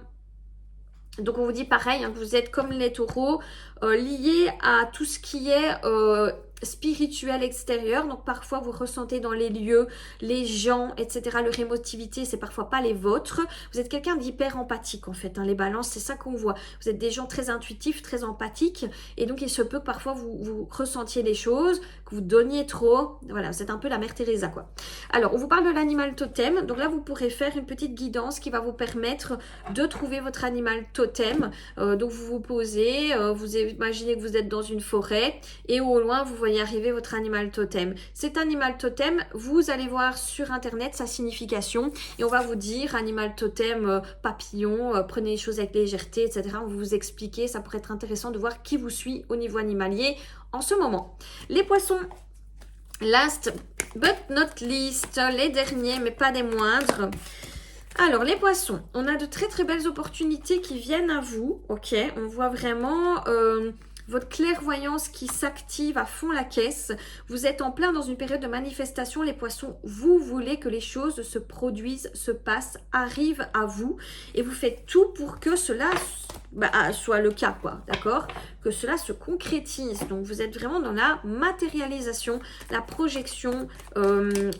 Speaker 1: Donc, on vous dit pareil, hein, que vous êtes comme les taureaux, liés à tout ce qui est spirituel extérieur. Donc, parfois, vous ressentez dans les lieux, les gens, etc. Leur émotivité, c'est parfois pas les vôtres. Vous êtes quelqu'un d'hyper empathique, en fait. Hein, les balances, c'est ça qu'on voit. Vous êtes des gens très intuitifs, très empathiques. Et donc, il se peut que parfois, vous ressentiez les choses, que vous donniez trop. Voilà, vous êtes un peu la mère Teresa, quoi. Alors, on vous parle de l'animal totem. Donc là, vous pourrez faire une petite guidance qui va vous permettre de trouver votre animal totem. Donc, vous vous posez, vous imaginez que vous êtes dans une forêt et au loin, vous voyez arriver votre animal totem. Cet animal totem, vous allez voir sur internet sa signification et on va vous dire animal totem, papillon, prenez les choses avec légèreté, etc. On va vous expliquer, ça pourrait être intéressant de voir qui vous suit au niveau animalier en ce moment. Les poissons, last but not least, les derniers mais pas des moindres. Alors, les poissons, on a de très très belles opportunités qui viennent à vous, ok. On voit vraiment votre clairvoyance qui s'active à fond la caisse. Vous êtes en plein dans une période de manifestation, les poissons. Vous voulez que les choses se produisent, se passent, arrivent à vous. Et vous faites tout pour que cela soit le cas, quoi, d'accord ? Que cela se concrétise. Donc, vous êtes vraiment dans la matérialisation, la projection,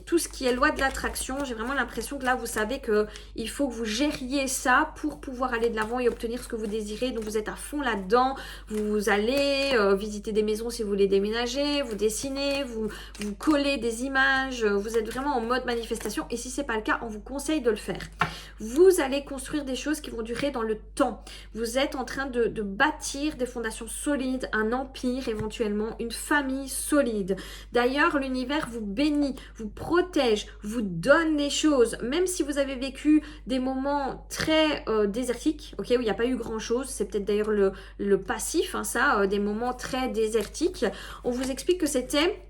Speaker 1: tout ce qui est loi de l'attraction. J'ai vraiment l'impression que là, vous savez qu'il faut que vous gériez ça pour pouvoir aller de l'avant et obtenir ce que vous désirez. Donc, vous êtes à fond là-dedans. Vous allez visiter des maisons si vous voulez déménager, vous dessinez, vous collez des images. Vous êtes vraiment en mode manifestation. Et si ce n'est pas le cas, on vous conseille de le faire. Vous allez construire des choses qui vont durer dans le temps. Vous êtes en train de bâtir des fondations solides, un empire éventuellement, une famille solide. D'ailleurs, l'univers vous bénit, vous protège, vous donne les choses. Même si vous avez vécu des moments très désertiques, ok, où il n'y a pas eu grand-chose, c'est peut-être d'ailleurs le passif, hein, ça, des moments très désertiques. On vous explique que c'était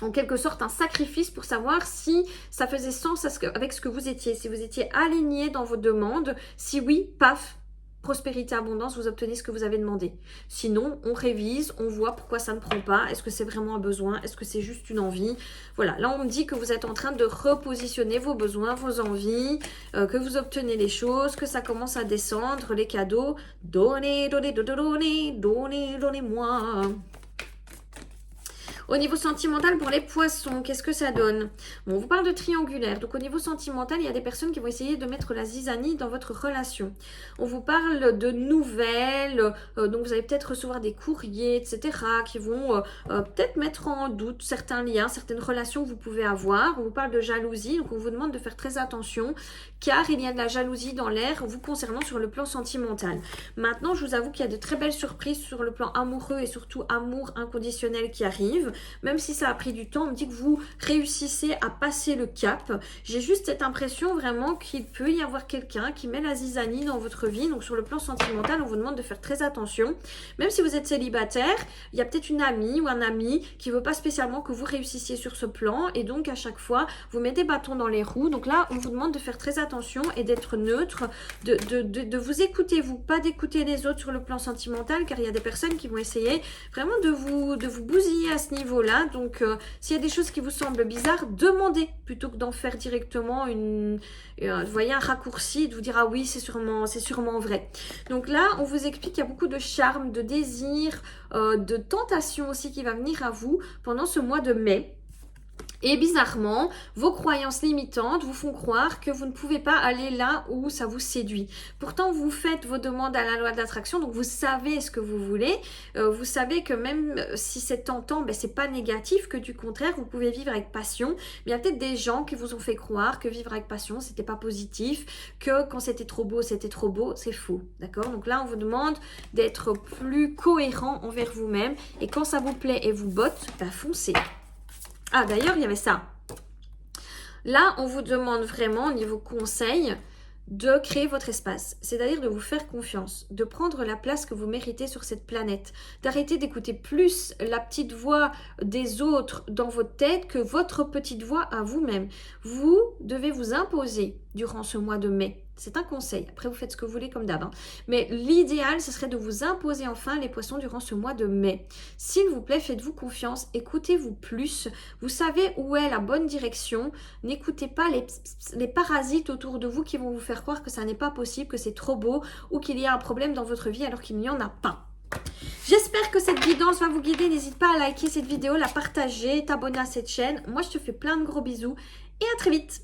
Speaker 1: en quelque sorte un sacrifice pour savoir si ça faisait sens avec ce que vous étiez, si vous étiez aligné dans vos demandes, si oui, paf, prospérité, abondance, vous obtenez ce que vous avez demandé. Sinon, on révise, on voit pourquoi ça ne prend pas, est-ce que c'est vraiment un besoin, est-ce que c'est juste une envie. Voilà, là on me dit que vous êtes en train de repositionner vos besoins, vos envies, que vous obtenez les choses, que ça commence à descendre, les cadeaux. Donnez, donnez, donnez, donnez, donnez-moi. Au niveau sentimental, pour les poissons, qu'est-ce que ça donne? Bon, on vous parle de triangulaire. Donc, au niveau sentimental, il y a des personnes qui vont essayer de mettre la zizanie dans votre relation. On vous parle de nouvelles. Donc, vous allez peut-être recevoir des courriers, etc. qui vont peut-être mettre en doute certains liens, certaines relations que vous pouvez avoir. On vous parle de jalousie. Donc, on vous demande de faire très attention car il y a de la jalousie dans l'air vous concernant sur le plan sentimental. Maintenant, je vous avoue qu'il y a de très belles surprises sur le plan amoureux et surtout amour inconditionnel qui arrive. Même si ça a pris du temps, on me dit que vous réussissez à passer le cap. J'ai juste cette impression vraiment qu'il peut y avoir quelqu'un qui met la zizanie dans votre vie. Donc sur le plan sentimental, on vous demande de faire très attention. Même si vous êtes célibataire, il y a peut-être une amie ou un ami qui ne veut pas spécialement que vous réussissiez sur ce plan. Et donc à chaque fois, vous mettez des bâtons dans les roues. Donc là, on vous demande de faire très attention et d'être neutre, de vous écouter, vous, pas d'écouter les autres sur le plan sentimental, car il y a des personnes qui vont essayer vraiment de vous bousiller à ce niveau-là. Donc s'il y a des choses qui vous semblent bizarres, demandez plutôt que d'en faire directement vous voyez, un raccourci, de vous dire ah oui, c'est sûrement vrai. Donc là, on vous explique qu'il y a beaucoup de charme, de désir, de tentation aussi qui va venir à vous pendant ce mois de mai. Et bizarrement, vos croyances limitantes vous font croire que vous ne pouvez pas aller là où ça vous séduit. Pourtant, vous faites vos demandes à la loi d'attraction, donc vous savez ce que vous voulez. Vous savez que même si c'est tentant, ben, c'est pas négatif, que du contraire, vous pouvez vivre avec passion. Mais il y a peut-être des gens qui vous ont fait croire que vivre avec passion, c'était pas positif, que quand c'était trop beau, c'est faux. D'accord? Donc là, on vous demande d'être plus cohérent envers vous-même. Et quand ça vous plaît et vous botte, ben, foncez. Ah, d'ailleurs, il y avait ça. Là, on vous demande vraiment, au niveau conseil, de créer votre espace. C'est-à-dire de vous faire confiance, de prendre la place que vous méritez sur cette planète, d'arrêter d'écouter plus la petite voix des autres dans votre tête que votre petite voix à vous-même. Vous devez vous imposer durant ce mois de mai. C'est un conseil. Après, vous faites ce que vous voulez comme d'hab. Hein. Mais l'idéal, ce serait de vous imposer enfin les poissons durant ce mois de mai. S'il vous plaît, faites-vous confiance. Écoutez-vous plus. Vous savez où est la bonne direction. N'écoutez pas les parasites autour de vous qui vont vous faire croire que ça n'est pas possible, que c'est trop beau ou qu'il y a un problème dans votre vie alors qu'il n'y en a pas. J'espère que cette guidance va vous guider. N'hésite pas à liker cette vidéo, la partager, t'abonner à cette chaîne. Moi, je te fais plein de gros bisous et à très vite.